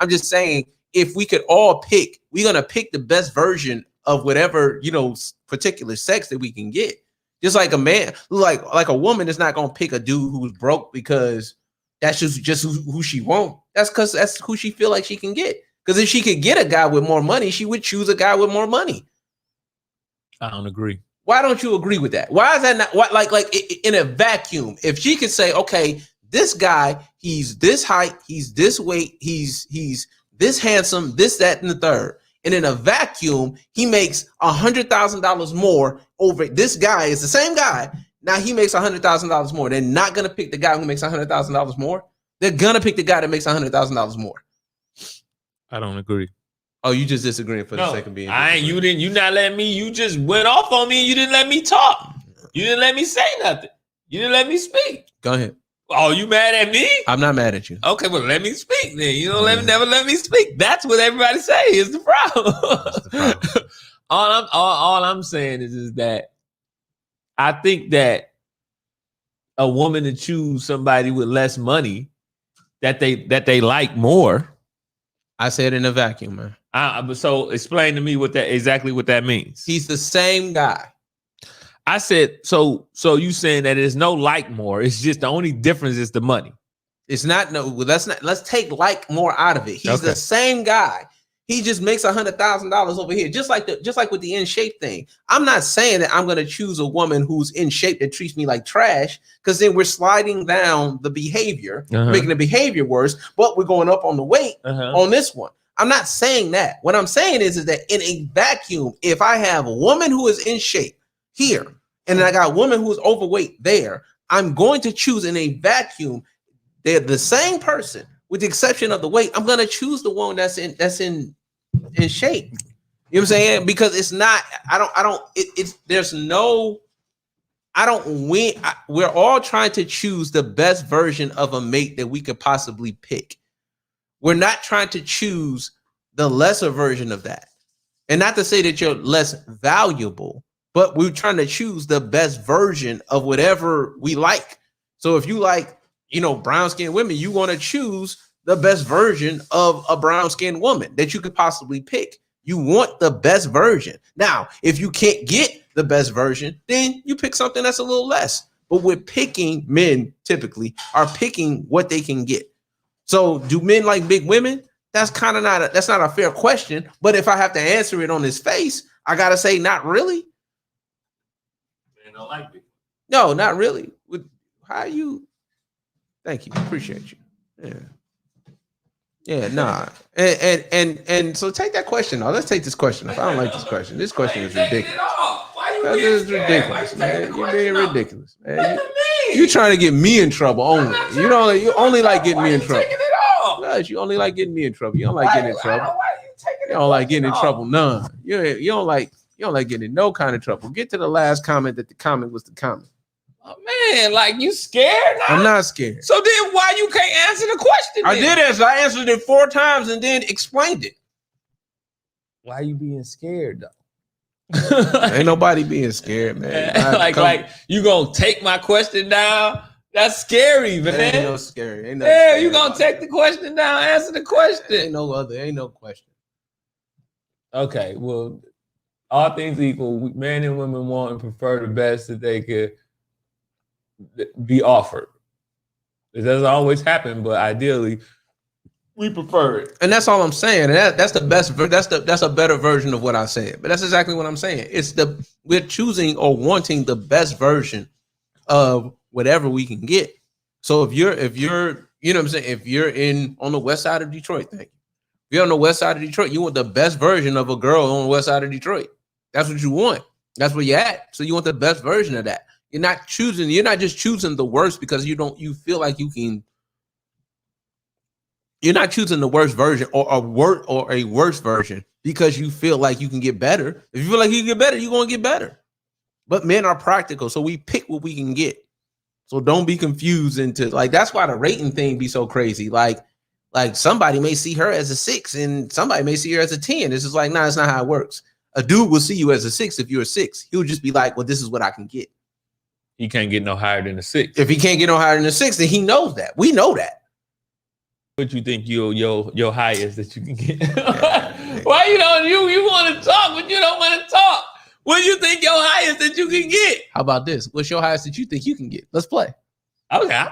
just saying if we could all pick, we're going to pick the best version of whatever, you know, particular sex that we can get. Just like a man, like a woman is not going to pick a dude who's broke because that's just who she wants. That's because that's who she feel like she can get. Because if she could get a guy with more money, she would choose a guy with more money. I don't agree. Why don't you agree with that? Why is that not like in a vacuum? If she could say, okay, this guy, he's this height, he's this weight, he's this handsome, this, that, and the third. And in a vacuum, he makes $100,000 more over. This guy is the same guy. Now he makes $100,000 more. They're not gonna pick the guy who makes $100,000 more. They're gonna pick the guy that makes $100,000 more. I don't agree. Oh, you just disagreeing for the sake of being. You not letting me. You just went off on me and you didn't let me talk. You didn't let me say nothing. You didn't let me speak. Go ahead. Oh, you mad at me? I'm not mad at you. Okay, well, let me speak then. You don't never let me speak. That's what everybody say is the problem. That's the problem. all I'm saying is that I think that a woman to choose somebody with less money that they like more. I said in a vacuum, man. So explain to me exactly what that means. He's the same guy. I said, so you saying that there's no like more. It's just the only difference is the money. It's not let's take like more out of it. He's the same guy. He just makes $100,000 over here. Just like with the in shape thing. I'm not saying that I'm gonna choose a woman who's in shape that treats me like trash, because then we're sliding down the behavior, making the behavior worse, but we're going up on the weight on this one. I'm not saying that. What I'm saying is that in a vacuum, if I have a woman who is in shape here, and then I got a woman who's overweight there, I'm going to choose in a vacuum. They're the same person with the exception of the weight. I'm going to choose the one that's in shape. You know what I'm saying? Because it's not, we're all trying to choose the best version of a mate that we could possibly pick. We're not trying to choose the lesser version of that. And not to say that you're less valuable, but we're trying to choose the best version of whatever we like. So if you like, brown-skinned women, you want to choose the best version of a brown-skinned woman that you could possibly pick. You want the best version. Now, if you can't get the best version, then you pick something that's a little less. But men typically are picking what they can get. So do men like big women? That's kind of not a fair question. But if I have to answer it on his face, I got to say, not really. Man, I like it. No, not really. Thank you. Appreciate you. Yeah, nah. And so take that question off. Let's take this question off. I don't like this question. This question is ridiculous. That is ridiculous, man. You're being ridiculous, man. You trying to get me in trouble only. You only like getting me in trouble. Because you only like getting me in trouble. You don't like getting in trouble. You don't like getting in trouble. None. You don't like getting in no kind of trouble. Get to the last comment that the comment was the comment. Oh man, like you scared now? I'm not scared. So then why you can't answer the question? I did answer. I answered it 4 times and then explained it. Why you being scared though? Ain't nobody being scared, man. like you gonna take my question down? That's scary, man. Ain't no scary. Ain't no scary. You gonna take the question down? Answer the question. Ain't no question. Okay, well, all things equal, men and women want and prefer the best that they could be offered. It doesn't always happen, but ideally, we prefer it. And that's all I'm saying. And that's the best. That's a better version of what I said. But that's exactly what I'm saying. We're choosing or wanting the best version of whatever we can get. So if you're, you know what I'm saying, if you're on the west side of Detroit, if you're on the west side of Detroit, you want the best version of a girl on the west side of Detroit. That's what you want. That's where you're at. So you want the best version of that. You're not just choosing the worst because you feel like you can. You're not choosing the worst version or a worse version because you feel like you can get better. If you feel like you can get better, you're going to get better. But men are practical, so we pick what we can get. So don't be confused into like that's why the rating thing be so crazy. Like somebody may see her as a 6 and somebody may see her as a 10. It's just like, nah, it's not how it works. A dude will see you as a 6 if you're a 6. He'll just be like, well, this is what I can get. He can't get no higher than a 6. If he can't get no higher than a 6, then he knows that. We know that. What you think your highest that you can get? Why you want to talk, but you don't want to talk? What do you think your highest that you can get? How about this? What's your highest that you think you can get? Let's play. Okay, I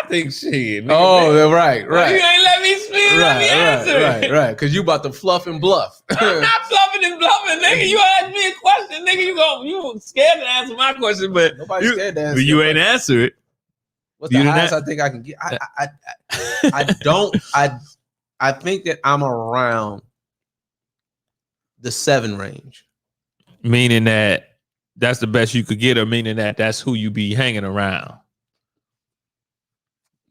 think shit. Nigga, oh, right. You ain't let me speak. Let me answer. Right. Because you about to fluff and bluff. I'm not fluffing and bluffing, nigga. You asked me a question, nigga. You scared to answer my question, but nobody's scared to answer. But you ain't answer it. What's the highest I think I can get? I think that I'm around the 7 range. Meaning that that's the best you could get, or meaning that that's who you be hanging around?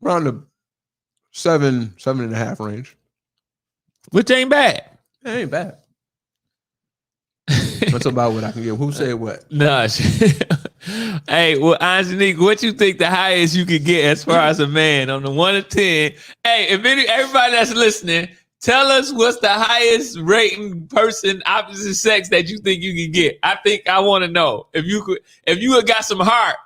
Around the 7.5 range. Which ain't bad. It ain't bad. What's about what I can get? Who said what? Nah. Hey, well, Angelique, what you think the highest you could get as far as a man on the 1 to 10? Hey, if everybody that's listening, tell us what's the highest rating person opposite sex that you think you can get. I want to know if you got some heart.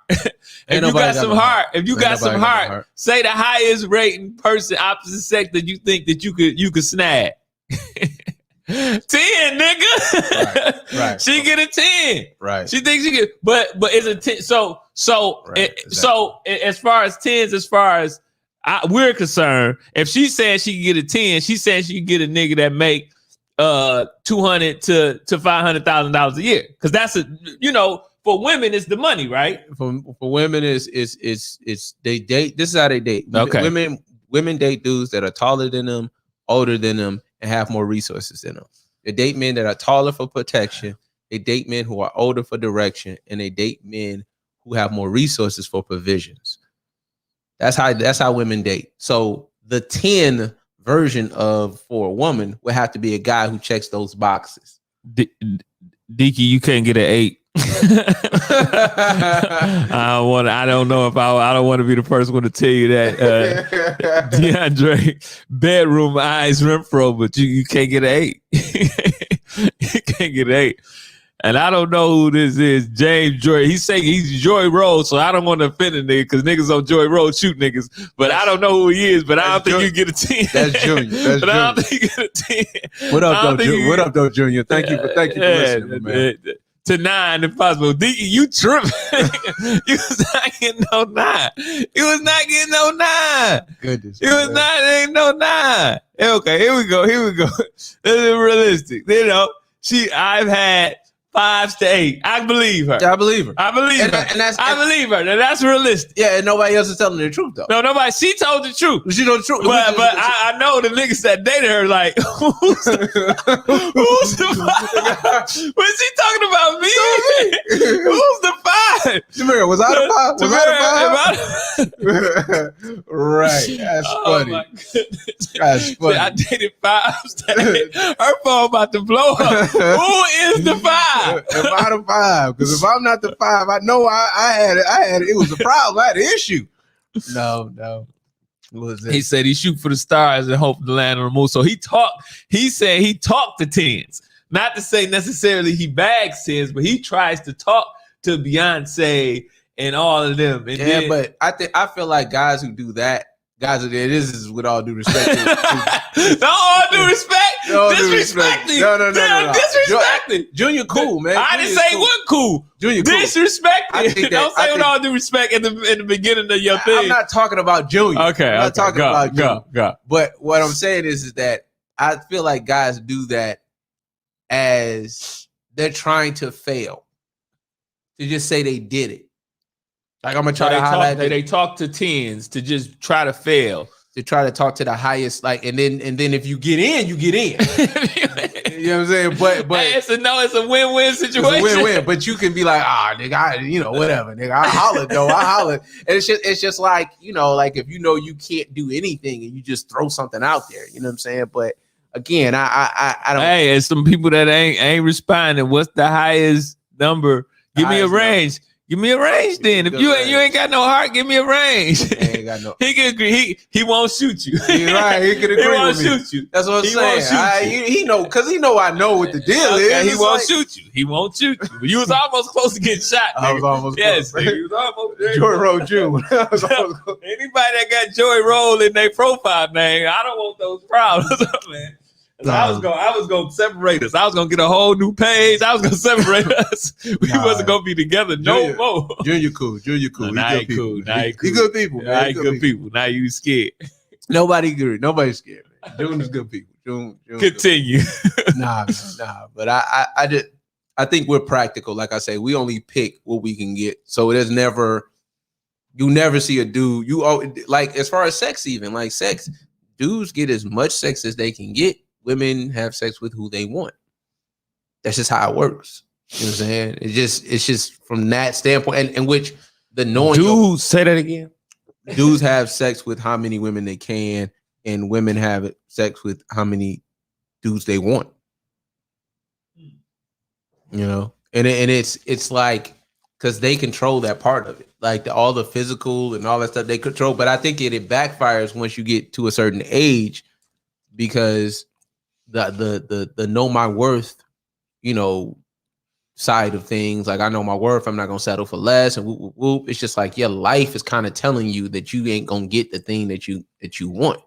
If you got some heart, say the highest rating person opposite sex that you think that you could snag. 10, nigga. Right. She get a 10. Right. She thinks she get, but it's a 10. So as far as 10s, as far as we're concerned, if she's saying she can get a 10, she's saying she can get a nigga that make $200,000 to $500,000 a year. Because that's for women, it's the money, right? For women, is they date. This is how they date. Okay. Women date dudes that are taller than them, older than them, and have more resources than them. They date men that are taller for protection. They date men who are older for direction, and they date men who have more resources for provisions. That's how women date. So the 10 version for a woman would have to be a guy who checks those boxes. Deaky, you can't get an 8. I don't know if I don't want to be the first one to tell you that DeAndre bedroom eyes Renfro, but you can't get an 8. You can't get an 8. And I don't know who this is. James Joy. He's saying he's Joy Road, so I don't want to offend a nigga because niggas on Joy Road shoot niggas. But I don't know who he is. But I don't think you get a 10. That's Junior. But I don't think you get a 10. What up, though, Junior? What up, though, Junior? Thank you for listening, man. To 9 if possible. You tripping. You was not getting no 9. You was not getting no 9. Goodness. You was not getting no 9. Okay, here we go. This is realistic. I've had 5s to 8. I believe her. Yeah, I believe her. I believe her. Now, that's realistic. Yeah, and nobody else is telling the truth, though. No, nobody. She told the truth. She told the truth. But I know the niggas that dated her like, who's the 5? Was she talking about me? Who's the 5? Jameer, was I the 5? Right. That's funny. My goodness. That's funny. I dated 5s. Her phone about to blow up. Who is the 5? Am I the 5? Because if I'm not the 5, I know I had it. It was a problem. I had an issue. No. What was it? He said he shoot for the stars and hope to land on the moon. So he said he talked to 10s. Not to say necessarily he bags 10s, but he tries to talk to Beyonce and all of them. And but I feel like guys who do that, guys, this is with all due respect. No, all due respect. Disrespecting. No. Disrespecting. Junior cool, man. I didn't say what cool. Junior cool. Disrespecting. Don't say with all due respect in the beginning of your thing. I'm not talking about Junior. Okay. I'm not talking about Junior. Go. But what I'm saying is that I feel like guys do that as they're trying to fail. To just say they did it. Like I'm gonna try to highlight. They talk to tens to just try to fail. To try to talk to the highest, like, and then if you get in, you get in. You know what I'm saying? But it's a win-win situation. It's a win-win. But you can be like, nigga, whatever, nigga. I hollered though. I hollered. And it's just like, like if you can't do anything and you just throw something out there. You know what I'm saying? But again, I don't. Hey, it's some people that ain't responding. What's the highest number? Give me a range. Give me a range then. If you ain't got no heart, give me a range. Ain't got no. He can agree. He won't shoot you. He's right. He can agree. He won't shoot you. That's what I'm saying. He know because he know I know what the deal is. He won't shoot you. He won't shoot you. You was almost close to getting shot. I was almost close. Yes, you was almost there. Joy Roll June. Anybody that got Joy Roll in their profile name, I don't want those problems, man. I was going to separate us. I was going to get a whole new page. I was going to separate us. We wasn't going to be together no more. Junior cool. Nah, he cool. He good people, man. He good people. Now you scared. Nobody's scared, man. June is good people. June Continue. Nah. But I think we're practical. Like I say, we only pick what we can get. So you never see a dude. Like as far as sex, even like sex, dudes get as much sex as they can get. Women have sex with who they want. That's just how it works. You know what I'm saying? It's just from that standpoint, and which the knowing dudes say that again. Dudes have sex with how many women they can, and women have sex with how many dudes they want. And it's like because they control that part of it, like all the physical and all that stuff they control. But I think it backfires once you get to a certain age, because the know my worth, side of things. Like I know my worth, I'm not gonna settle for less. And whoop, whoop, whoop. It's just like your life is kind of telling you that you ain't gonna get the thing that you want.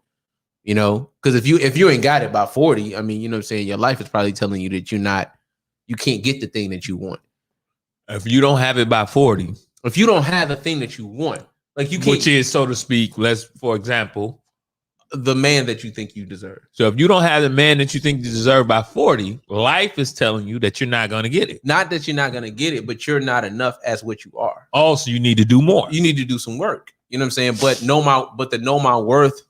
Because if you ain't got it by 40, I mean, you know what I'm saying, your life is probably telling you that you can't get the thing that you want. If you don't have it by 40, if you don't have the thing that you want, like you can't, which is, so to speak, for example, the man that you think you deserve. So if you don't have the man that you think you deserve by 40, life is telling you that you're not going to get it. Not that you're not going to get it, but you're not enough as what you are. Also, you need to do more. You need to do some work. You know what I'm saying? But the know my worth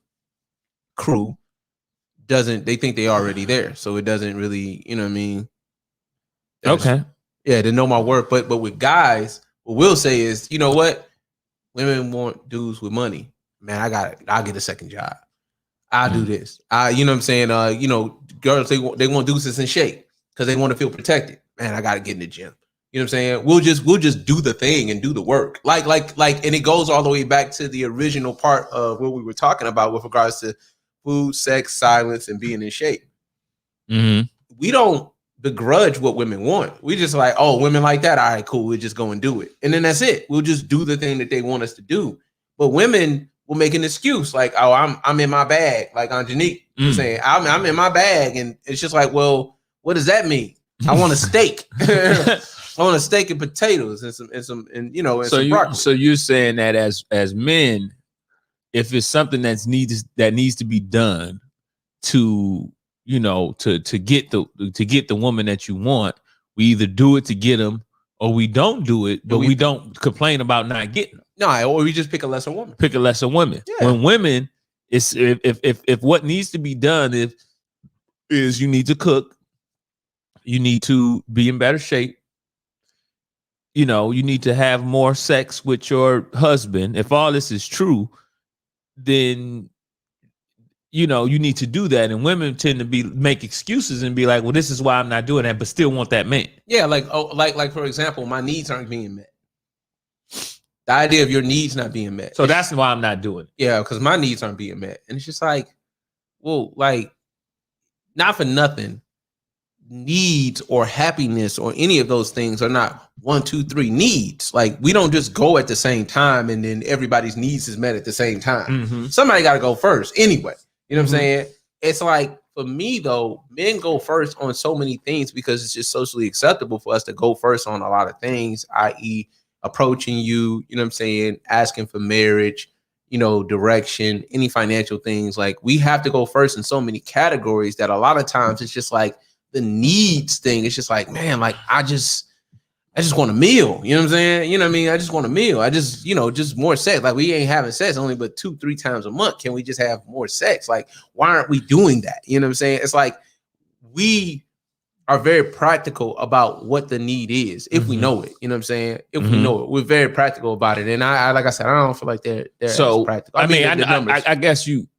crew they think they already there. So it doesn't really, you know what I mean? Okay. Yeah, they know my worth. But with guys, what we'll say is, you know what? Women want dudes with money. Man, I'll get a second job. I'll do this. You know what I'm saying? Girls, they want dudes that's in shape because they want to feel protected. Man, I gotta get in the gym. You know what I'm saying? We'll just do the thing and do the work. Like, and it goes all the way back to the original part of what we were talking about with regards to food, sex, silence, and being in shape. Mm-hmm. We don't begrudge what women want. We just like, oh, women like that. All right, cool. We'll just go and do it. And then that's it. We'll just do the thing that they want us to do. But women will make an excuse like, oh, I'm in my bag, like Angenique saying, I'm in my bag. And it's just like, well, what does that mean? I want a steak. I want a steak and potatoes and some broccoli. So you're saying that as men, if it's something that needs to be done to get the woman that you want, we either do it to get them or we don't do it, but we don't complain about not getting them. No, or we just pick a lesser woman. Yeah. When women, it's if what needs to be done is you need to cook, you need to be in better shape, you need to have more sex with your husband. If all this is true, then you need to do that. And women tend to make excuses and be like, well, this is why I'm not doing that, but still want that man. Yeah, like for example, my needs aren't being met. The idea of your needs not being met. So that's why I'm not doing it. Yeah, because my needs aren't being met. And it's just like, well, like, not for nothing. needs or happiness or any of those things are not 1, 2, 3 needs. Like we don't just go at the same time and then everybody's needs is met at the same time. Somebody got to go first anyway. You know what I'm saying? It's like for me though, men go first on so many things because it's just socially acceptable for us to go first on a lot of things, i.e. approaching you, you know what I'm saying, asking for marriage, you know, direction, any financial things. Like we have to go first in so many categories that a lot of times it's just like the needs thing. It's just like, man, like I just want a meal. You know what I'm saying? You know what I mean? I just want a meal. I just, you know, just more sex. Like we ain't having sex only but 2-3 times a month. Can we just have more sex? Like, why aren't we doing that? You know what I'm saying? It's like we are very practical about what the need is if we know it. You know what I'm saying? If we know it, we're very practical about it. And I like I said, I don't feel like they're so as practical. I guess you,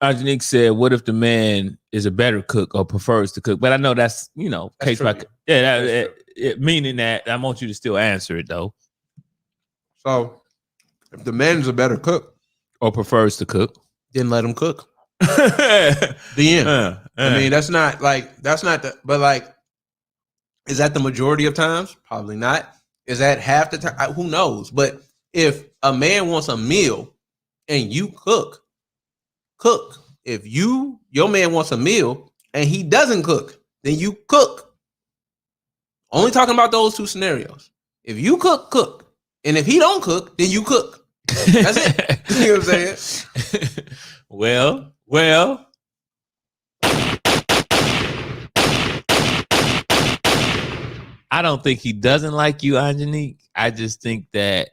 Angenique said, what if the man is a better cook or prefers to cook? But I know that's, you know, case by case. Yeah, meaning that I want you to still answer it though. So if the man's a better cook or prefers to cook, then let him cook. The end. I mean, that's not the, but like, is that the majority of times? Probably not. Is that half the time? Who knows? But if a man wants a meal and you cook. If your man wants a meal and he doesn't cook, then you cook. Only talking about those 2 scenarios. If you cook. And if he don't cook, then you cook. That's it. You know what I'm saying? Well. I don't think he doesn't like you, Angenique. I just think that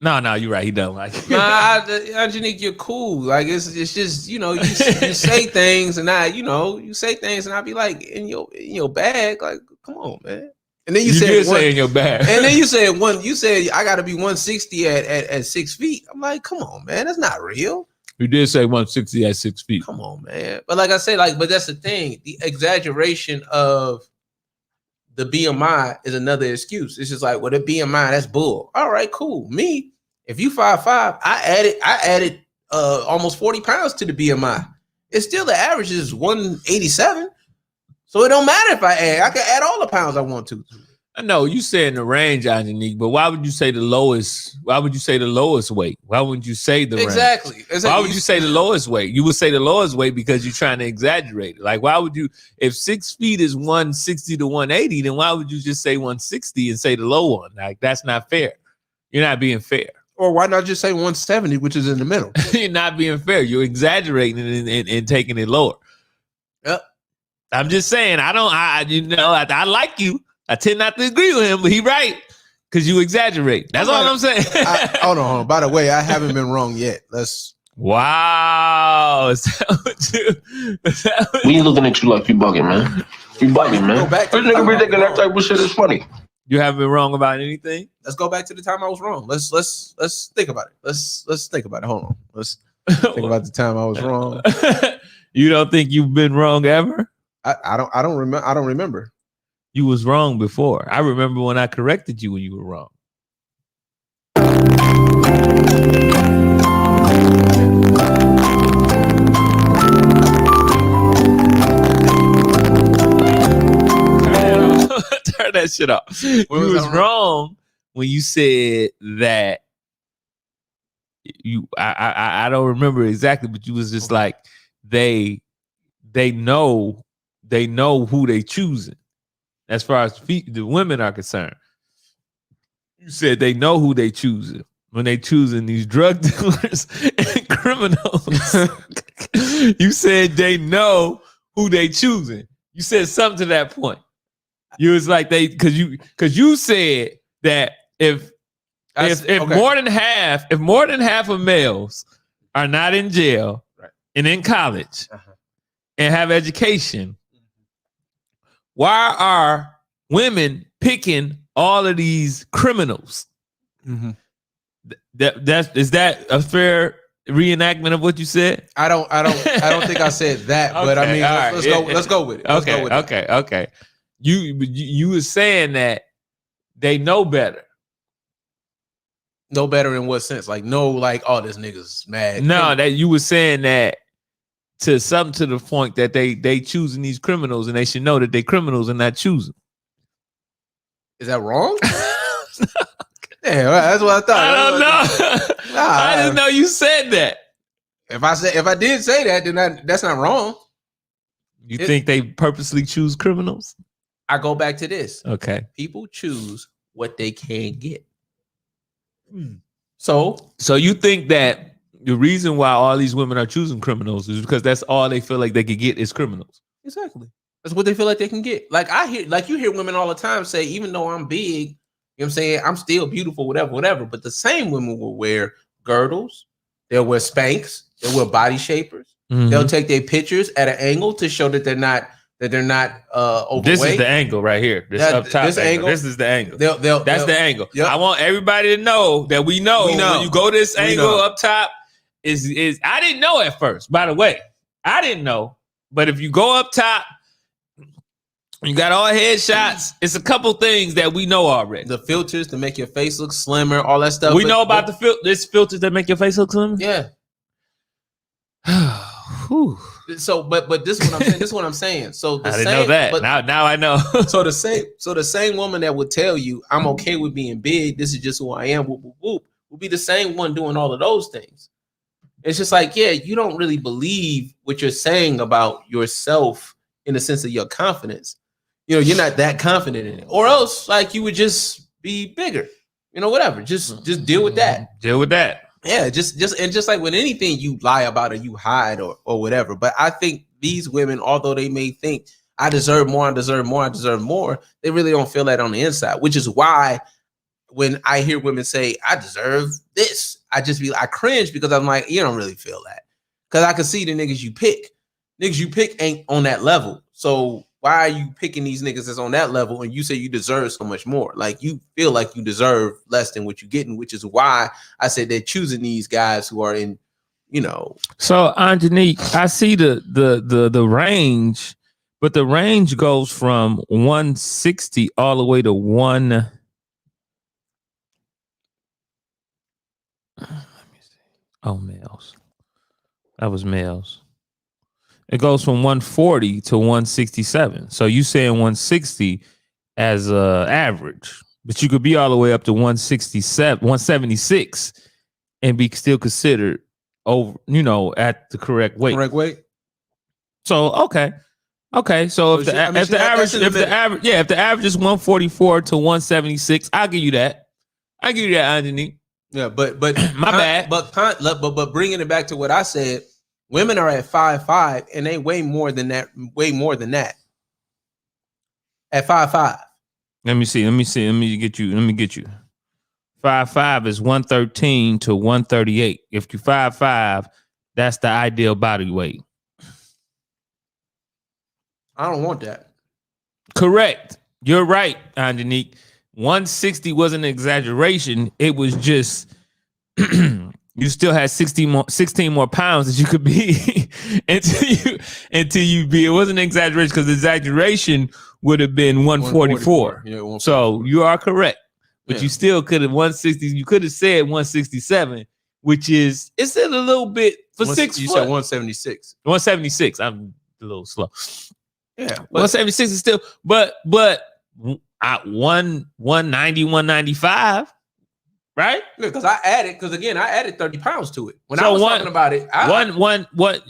no, you're right. He doesn't like you. Angenique, you're cool. Like it's just, you know, you say things and you say things and I be like in your bag. Like, come on, man. And then you said say in your bag. And then you said I gotta be 160 at 6 feet. I'm like, come on, man, that's not real. You did say 160 at 6 feet. Come on, man. But like I said, but that's the thing. The exaggeration of the BMI is another excuse. It's just like, well, the BMI, that's bull. All right, cool. Me, if you 5'5", I added almost 40 pounds to the BMI. It's still the average is 187. So it don't matter if I can add all the pounds I want to. I know you said in the range, Angenique, but why would you say the lowest? Why would you say the lowest weight? Why wouldn't you say the exactly? Range? Why would you say the lowest weight? You would say the lowest weight because you're trying to exaggerate it. Like, why would you? If 6 feet is 160 to 180, then why would you just say 160 and say the low one? Like, that's not fair. You're not being fair. Or why not just say 170, which is in the middle? You're not being fair. You're exaggerating and taking it lower. Yep. I'm just saying. I like you. I tend not to agree with him, but he's right because you exaggerate. That's all I'm saying. Hold on. By the way, I haven't been wrong yet. Wow. Is that what we looking at you like you bugging, man. You bugging, man. This nigga be thinking that type of shit is funny. You haven't been wrong about anything? Let's go back to the time I was wrong. Let's think about it. Let's think about it. Hold on. Let's think about the time I was wrong. You don't think you've been wrong ever? I don't remember. You was wrong before. I remember when I corrected you when you were wrong. Turn that shit off. You was wrong when you said that I don't remember exactly, but you was just like they know who they choosing. As far as the women are concerned, you said they know who they choosing when they choosing these drug dealers and criminals. You said they know who they choosing. You said something to that point. You was like because you said that if more than half of males are not in jail and in college and have education. Why are women picking all of these criminals? Mm-hmm. Is that a fair reenactment of what you said? I don't think I said that, but I mean, let's go with it. Okay. You were saying that they know better. Know better in what sense? Like, no, like, oh, this nigga's mad. No, that you were saying that to something to the point that they choosing these criminals and they should know that they criminals and not choosing. Is that wrong? Yeah, that's what I thought. I don't know. I didn't know you said that. If I did say that, then that's not wrong. You think they purposely choose criminals? I go back to this. Okay. People choose what they can get. So you think that the reason why all these women are choosing criminals is because that's all they feel like they could get is criminals? Exactly. That's what they feel like they can get. Like you hear women all the time say, even though I'm big, you know what I'm saying, I'm still beautiful, whatever. But the same women will wear girdles, they'll wear Spanx, they'll wear body shapers, they'll take their pictures at an angle to show that they're not overweight. This is the angle right here. This up top angle. This is the angle. That's the angle. Yep. I want everybody to know that we know when you go this angle up top is I didn't know at first, by the way. I didn't know. But if you go up top, you got all headshots. It's a couple things that we know already. The filters to make your face look slimmer, all that stuff. We know about this filters that make your face look slimmer? Yeah. So, but this is what I'm saying. This is what I'm saying. So I didn't know that. But now I know. so the same woman that would tell you I'm okay with being big, this is just who I am, whoop, whoop, whoop, will be the same one doing all of those things. It's just like, yeah, you don't really believe what you're saying about yourself in the sense of your confidence. You know, you're not that confident in it, or else like you would just be bigger. You know, whatever. Just deal with that. Deal with that. Yeah, just like with anything you lie about or you hide or whatever. But I think these women, although they may think I deserve more, they really don't feel that on the inside, which is why when I hear women say, I deserve this, I cringe because I'm like, you don't really feel that. Because I can see the niggas you pick. Niggas you pick ain't on that level. So why are you picking these niggas that's on that level and you say you deserve so much more? Like you feel like you deserve less than what you're getting, which is why I said they're choosing these guys who are in, you know. So Angenique, I see the range, but the range goes from 160 all the way to one. Let me see. Oh, males. That was males. It goes from 140 to 167. So you saying 160 as a average, but you could be all the way up to 167, 176 and be still considered over, you know, at the correct weight. Correct weight. So okay. So if the average is 144 to 176, I'll give you that. Angenique. Yeah, but my bad. But bringing it back to what I said, women are at 5'5" and they weigh more than that. At 5'5". Let me get you. 5'5" is 113 to 138. If you're 5'5", that's the ideal body weight. I don't want that. Correct. You're right, Angenique. 160 wasn't an exaggeration. It was just you still had 16 more pounds that you could be until you be. It wasn't an exaggeration because the exaggeration would have been 144. Yeah, 144. So you are correct. But you still could have 160. You could have said 167, which is it's a little bit for 6 foot. You said 176. 176. I'm a little slow. Yeah, 176 is still, but at 190, 195, right? Because I added 30 pounds to it. When I was talking about it, what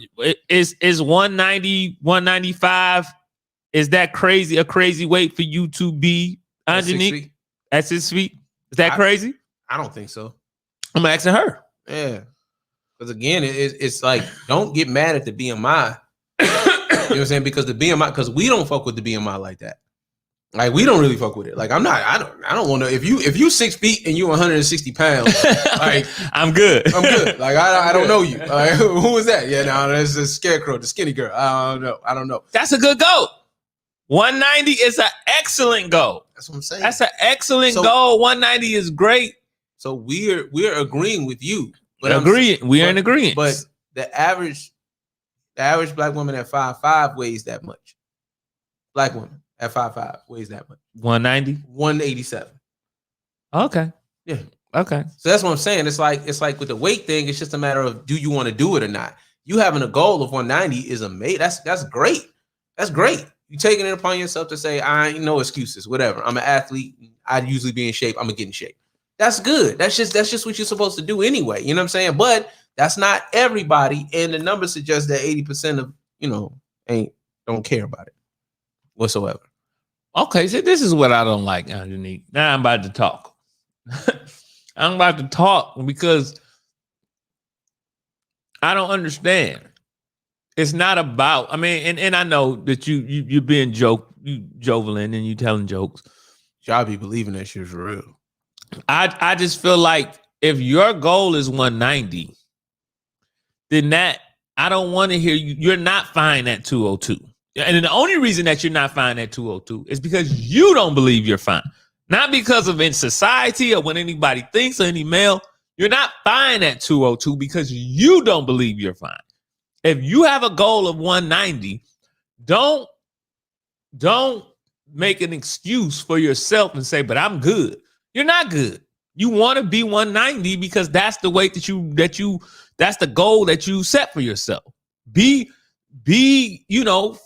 is 190, 195? Is that crazy? A crazy weight for you to be Angenique? At 6 feet? Is that crazy? I don't think so. I'm asking her. Yeah, because again, it's like don't get mad at the BMI. You know what I'm saying? Because the BMI, because we don't fuck with the BMI like that. Like we don't really fuck with it. Like I don't want to. If you 6 feet and you 160 pounds, like I'm good. Like I don't know you. Like who is that? Yeah, no, that's the scarecrow, the skinny girl. I don't know. That's a good goal. 190 is an excellent goal. That's what I'm saying. That's an excellent goal. 190 is great. So we're agreeing with you. But we are in agreement. But the average black woman at 5'5" weighs that much. Black woman at 5'5" weighs that much. 190? 187. Okay. Yeah. Okay. So that's what I'm saying. It's like with the weight thing, it's just a matter of do you want to do it or not? You having a goal of 190 is amazing. That's great. That's great. You taking it upon yourself to say, I ain't no excuses, whatever. I'm an athlete. I'd usually be in shape. I'm gonna get in shape. That's good. That's just what you're supposed to do anyway. You know what I'm saying? But that's not everybody. And the numbers suggest that 80% of, don't care about it whatsoever. Okay, so this is what I don't like, Angelique. Now I'm about to talk. I'm about to talk because I don't understand. It's not about, and I know that you're being jovial and you telling jokes. Y'all be believing that shit's real. I just feel like if your goal is 190, then that I don't want to hear you. You're not fine at 202. And the only reason that you're not fine at 202 is because you don't believe you're fine. Not because of in society or when anybody thinks or any male. You're not fine at 202 because you don't believe you're fine. If you have a goal of 190, don't make an excuse for yourself and say, but I'm good. You're not good. You want to be 190 because that's the weight that's the goal that you set for yourself. Be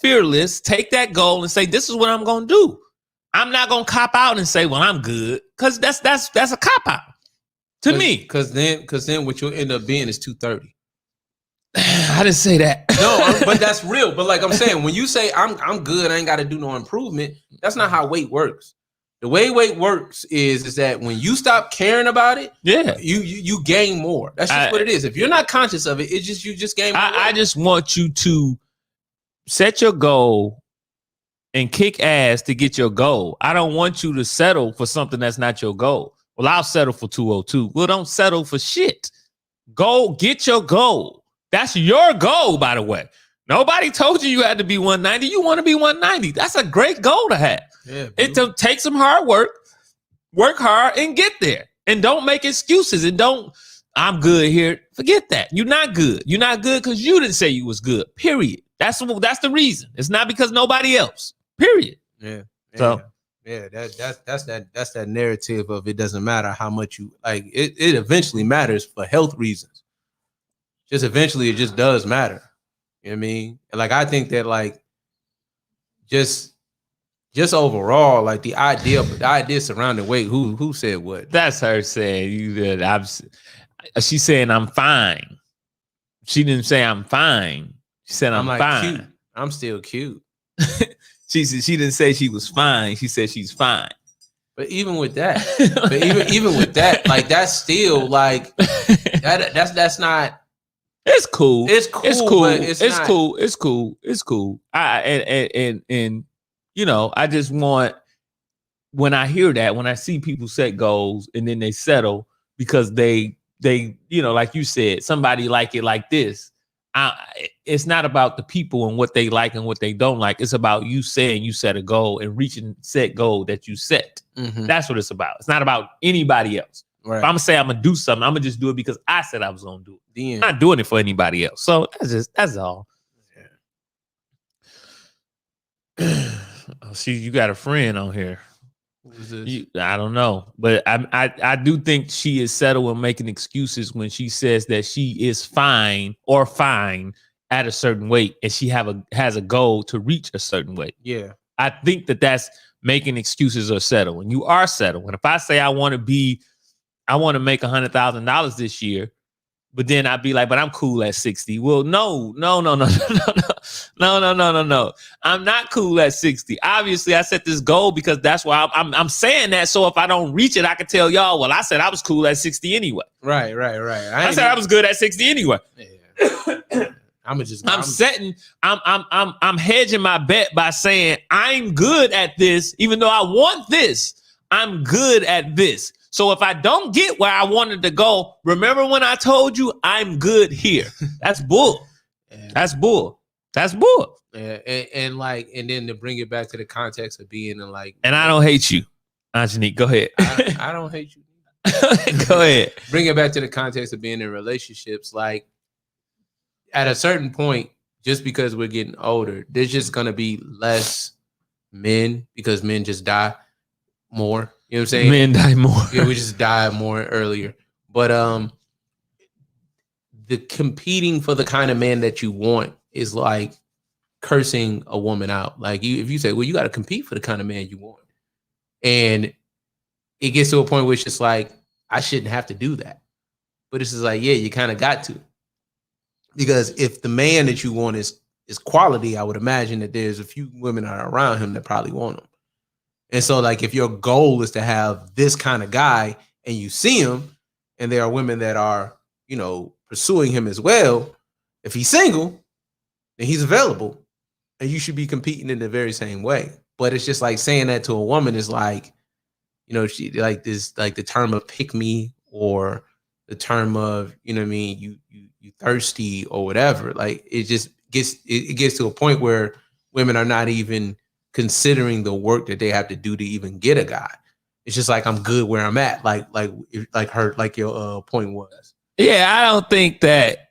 fearless. Take that goal and say, this is what I'm going to do. I'm not going to cop out and say, well, I'm good. Cause that's a cop out to me. Cause then what you'll end up being is 230. I didn't say that. No, but that's real. But like I'm saying, when you say I'm good, I ain't got to do no improvement. That's not how weight works. The way weight works is that when you stop caring about it, you gain more. That's just what it is. If you're not conscious of it, it's just you just gain more. I just want you to set your goal and kick ass to get your goal. I don't want you to settle for something that's not your goal. Well, I'll settle for 202. Well, don't settle for shit. Go get your goal. That's your goal, by the way. Nobody told you had to be 190. You want to be 190. That's a great goal to have. Yeah, it takes some hard work hard and get there. And don't make excuses. And I'm good here. Forget that. You're not good. You're not good because you didn't say you was good. Period. That's the reason. It's not because nobody else. Period. Yeah. So that's that narrative of it doesn't matter how much you like. It eventually matters for health reasons. Just eventually, it just does matter. You know what I mean? And like I think that like just overall, like the idea surrounding weight. Who said what? That's her saying. She's saying I'm fine. She didn't say I'm fine. She said I'm like, fine. Cute. I'm still cute. She didn't say she was fine. She said she's fine. But even with that, even with that, like that's still like that's not. It's cool. It's cool. It's cool. It's cool. It's cool. It's cool. And I just want, when I hear that, when I see people set goals and then they settle because they like you said, somebody like it like this. It's not about the people and what they like and what they don't like. It's about you saying you set a goal and reaching set goal that you set. Mm-hmm. That's what it's about. It's not about anybody else. Right. If I'm gonna say I'm gonna do something, I'm gonna just do it because I said I was gonna do it. I'm not doing it for anybody else. So that's all. Yeah. You got a friend on here. Who's this? I don't know, but I do think she is settled in making excuses when she says that she is fine at a certain weight and she has a goal to reach a certain weight. Yeah, I think that's making excuses or settle. And you are settled. And if I say I want to make $100,000 this year, but then I'd be like, but I'm cool at 60. Well, no. I'm not cool at 60. Obviously, I set this goal because that's why I'm saying that. So if I don't reach it, I can tell y'all, well, I said I was cool at 60 anyway. Right. I said I was good at 60 anyway. Yeah. I'm hedging my bet by saying I'm good at this, even though I want this. I'm good at this. So if I don't get where I wanted to go, remember when I told you I'm good here? That's bull. Yeah. That's bull. That's bull. Yeah, and then to bring it back to the context of being in like. And I don't hate you, Angelique. Go ahead. I don't hate you. Go ahead. Bring it back to the context of being in relationships. Like at a certain point, just because we're getting older, there's just gonna be less men because men just die more. You know what I'm saying? Men die more. Yeah, we just die more earlier. But the competing for the kind of man that you want is like cursing a woman out. Like if you say, well, you got to compete for the kind of man you want. And it gets to a point where it's just like, I shouldn't have to do that. But it's just like, yeah, you kind of got to. Because if the man that you want is quality, I would imagine that there's a few women that are around him that probably want him. And so like, if your goal is to have this kind of guy and you see him and there are women that are, you know, pursuing him as well, if he's single, then he's available and you should be competing in the very same way. But it's just like saying that to a woman is like, you know, she like this, like the term of pick me or the term of, you know what I mean, you thirsty or whatever. Like it just gets to a point where women are not even considering the work that they have to do to even get a guy. It's just like, I'm good where I'm at. Like your point was. Yeah, I don't think that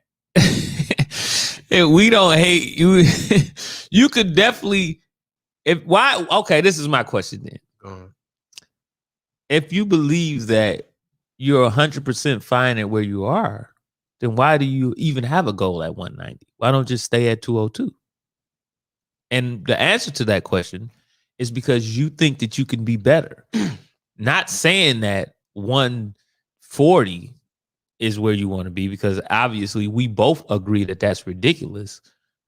we don't hate you. You could definitely, okay, this is my question then. Go on. If you believe that you're 100% fine at where you are, then why do you even have a goal at 190? Why don't you just stay at 202? And the answer to that question is because you think that you can be better. Not saying that 140 is where you want to be, because obviously we both agree that that's ridiculous,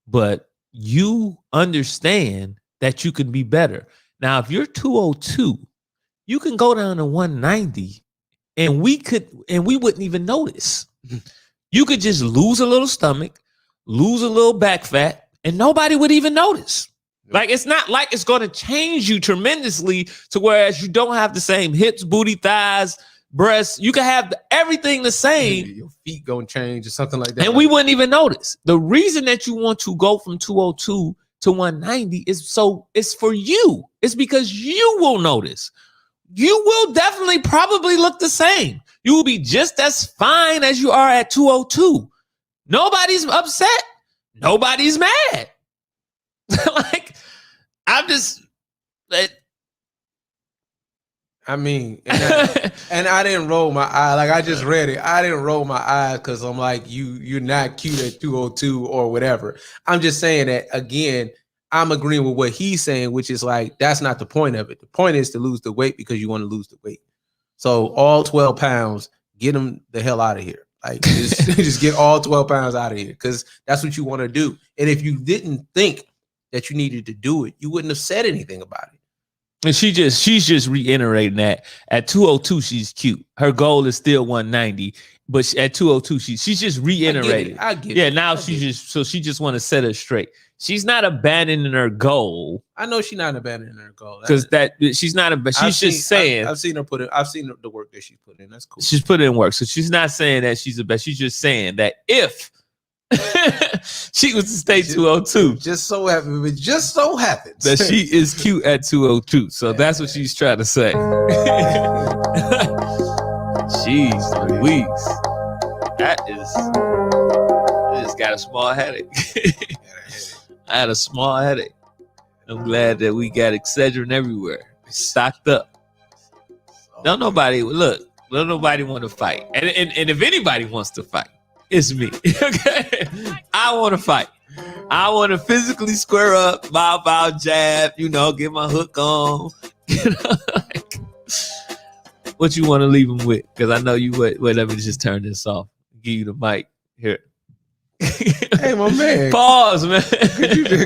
but you understand that you can be better. Now, if you're 202, you can go down to 190 and we wouldn't even notice. You could just lose a little stomach, lose a little back fat, and nobody would even notice. Like, it's not like it's going to change you tremendously to whereas you don't have the same hips, booty, thighs, breasts. You can have everything the same. Your feet going to change or something like that. And we wouldn't even notice. The reason that you want to go from 202 to 190 is it's for you. It's because you will notice. You will definitely probably look the same. You will be just as fine as you are at 202. Nobody's upset. Nobody's mad. Like, I'm just... I mean, and I didn't roll my eye. Like, I just read it. I didn't roll my eyes because I'm like, you're not cute at 202 or whatever. I'm just saying that, again, I'm agreeing with what he's saying, which is like, that's not the point of it. The point is to lose the weight because you want to lose the weight. So all 12 pounds, get them the hell out of here. Like, just get all 12 pounds out of here because that's what you want to do. And if you didn't think that you needed to do it, you wouldn't have said anything about it. And she's just reiterating that at 202 she's cute. Her goal is still 190, but at 202 she's just reiterating. I get it. Yeah, now she just want to set her straight. She's not abandoning her goal. I know she's not abandoning her goal because she's not just saying. I've seen her put it. I've seen the work that she's put in. That's cool. She's put in work, so she's not saying that she's the best. She's just saying that if she was to stay 202, just so happens that she is cute at 202. So that's what she's trying to say. Jeez Louise, I just got a small headache. I had a small headache. I'm glad that we got Excedrin everywhere. It's stocked up. Don't nobody want to fight. And if anybody wants to fight, it's me. Okay? I want to fight. I want to physically square up, bow, jab, get my hook on. Like, what you want to leave them with? Because I know you would. Let me just turn this off. Give you the mic. Here. Hey, my man. Pause, man.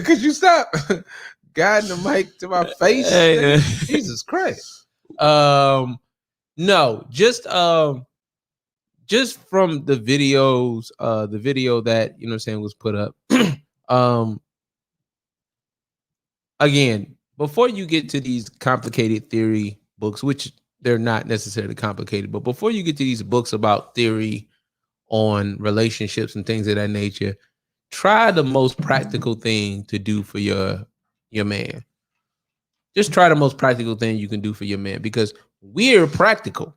Could you stop guiding the mic to my face? Hey, Jesus Christ. No, just from the videos, the video that was put up. Again, before you get to these complicated theory books, which they're not necessarily complicated, but before you get to these books about theory on relationships and things of that nature, try the most practical thing to do for your man. Just try the most practical thing you can do for your man, because we're practical.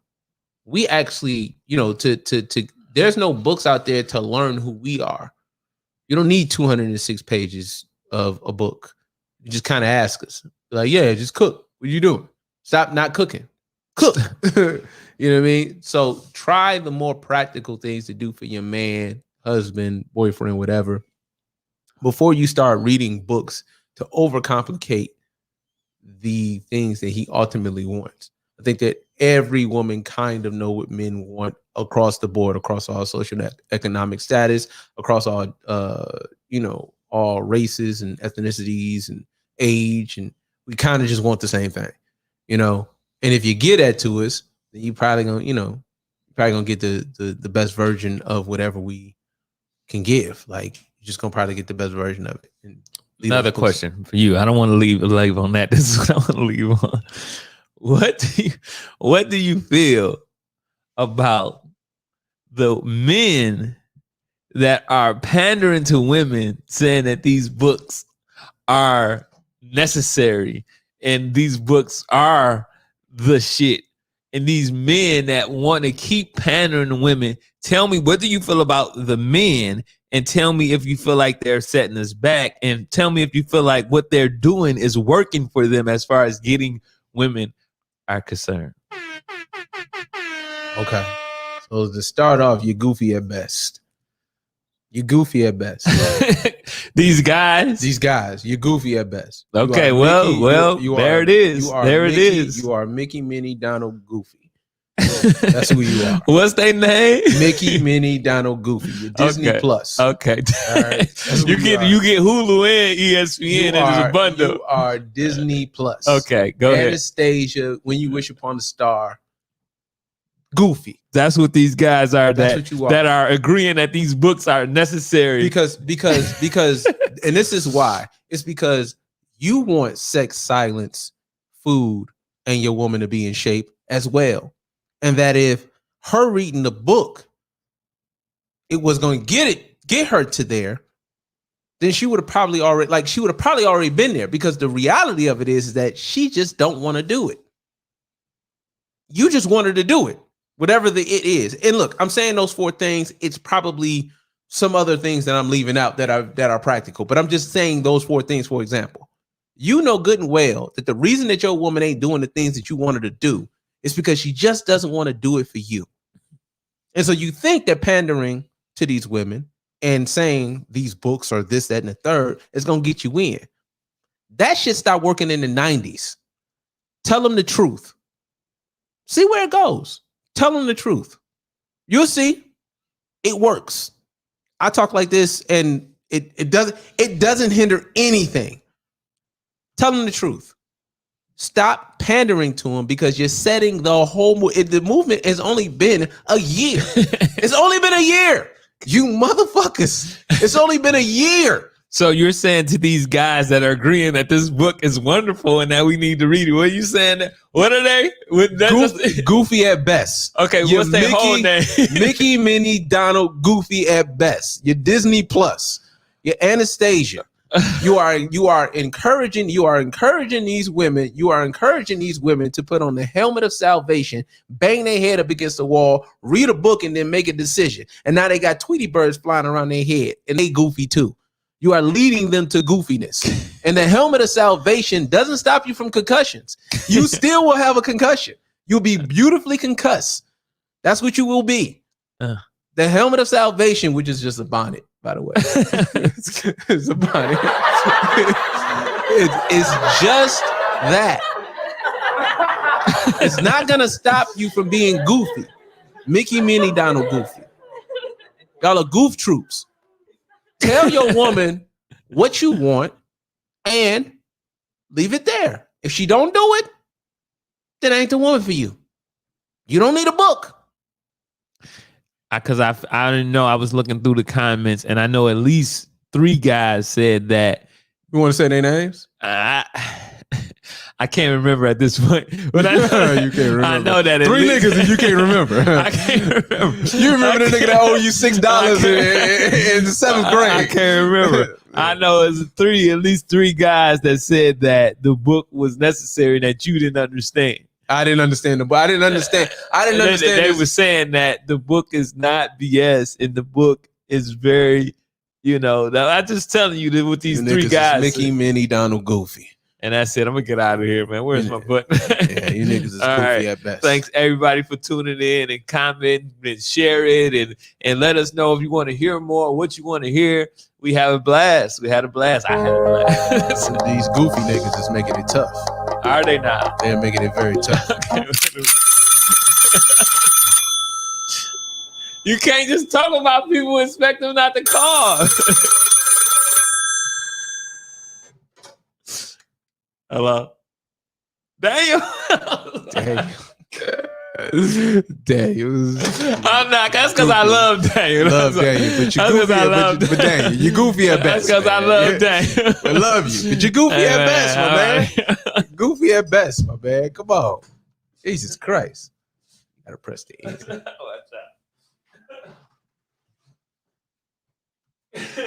We actually, there's no books out there to learn who we are. You don't need 206 pages of a book. You just kind of ask us, like, yeah, just cook. What are you doing? Stop not cooking. Cook. You know what I mean? So try the more practical things to do for your man. husband, boyfriend, whatever, before you start reading books to overcomplicate the things that he ultimately wants. I think that every woman kind of know what men want across the board, across all social and economic status, across all all races and ethnicities and age, and we kind of just want the same thing, And if you get that to us, then you probably gonna get the best version of whatever we can give. Like you're just gonna probably get the best version of it. And another question for you. I don't want to leave on that. This is what I want to leave on. What do you feel about the men that are pandering to women, saying that these books are necessary and these books are the shit, and these men that want to keep pandering to women? Tell me, what do you feel about the men? And tell me if you feel like they're setting us back, and tell me if you feel like what they're doing is working for them as far as getting women are concerned. Okay. So to start off, you're goofy at best. You're goofy at best. These guys, you're goofy at best. Okay, there it is. You are Mickey, Minnie, Donald, Goofy. That's who you are. What's their name? Mickey, Minnie, Donald, Goofy. You're Disney Plus. Okay. Right. You get Hulu and ESPN as a bundle. You are Disney Plus. Okay, go ahead. Anastasia, When You Wish Upon a Star. Goofy. That's what these guys are. That are agreeing that these books are necessary. Because and this is why. It's because you want sex, silence, food, and your woman to be in shape as well. And that if her reading the book, it was going to get her to there, then she would have probably already been there, because the reality of it is that she just don't want to do it. You just want her to do it, whatever it is. And look, I'm saying those 4 things. It's probably some other things that I'm leaving out that are practical, but I'm just saying those 4 things. For example, you know good and well that the reason that your woman ain't doing the things that you want her to do is because she just doesn't want to do it for you. And so you think that pandering to these women and saying these books are this, that, and the third is going to get you in. That shit stopped working in the 90s. Tell them the truth. See where it goes. Tell them the truth. You'll see. It works. I talk like this and it doesn't hinder anything. Tell them the truth. Stop pandering to them, because you're setting the whole the movement has only been a year. It's only been a year. You motherfuckers. It's only been a year. So you're saying to these guys that are agreeing that this book is wonderful and that we need to read it, what are you saying? What are they? Goofy at best. Okay, what's their whole name? Mickey, Minnie, Donald, Goofy at best. You're Disney Plus. You're Anastasia. You are encouraging these women. You are encouraging these women to put on the helmet of salvation, bang their head up against the wall, read a book, and then make a decision. And now they got Tweety birds flying around their head, and they goofy too. You are leading them to goofiness. And the helmet of salvation doesn't stop you from concussions. You still will have a concussion. You'll be beautifully concussed. That's what you will be. The helmet of salvation, which is just a bonnet, by the way. It's a bonnet. It's just that. It's not going to stop you from being goofy. Mickey, Minnie, Donald, Goofy. Y'all are goof troops. Tell your woman what you want and leave it there. If she don't do it, then ain't the woman for you. You don't need a book. Because I didn't know. I was looking through the comments, and I know at least 3 guys said that. You want to say their names? I can't remember at this point. But I know, you can't remember. I know that 3 niggas and you can't remember. I can't remember. You remember the nigga that owed you $6 in the 7th grade? I can't remember. I know it's at least 3 guys that said that the book was necessary that you didn't understand. I didn't understand the book. I didn't understand. They were saying that the book is not BS, and the book is very, I'm just telling you that with these 3 guys. Mickey, Minnie, Donald, Goofy. And that's it. I'm gonna get out of here, man. Where's my button? Yeah, you niggas is All goofy right. at best. Thanks everybody for tuning in and commenting and share it and let us know if you want to hear more, what you want to hear. We have a blast. We had a blast. I had a blast. These goofy niggas is making it tough. Are they now? They're making it very tough. You can't just talk about people and expect them not to call. Hello? Daniel. Daniel. I'm not. That's because I love Daniel. Love Daniel, but you're goofy. But Daniel, you're goofy at best. That's because I love Daniel. I love you, but you're goofy at best, my man. Goofy at best, my man. Come on, Jesus Christ! Gotta press the E.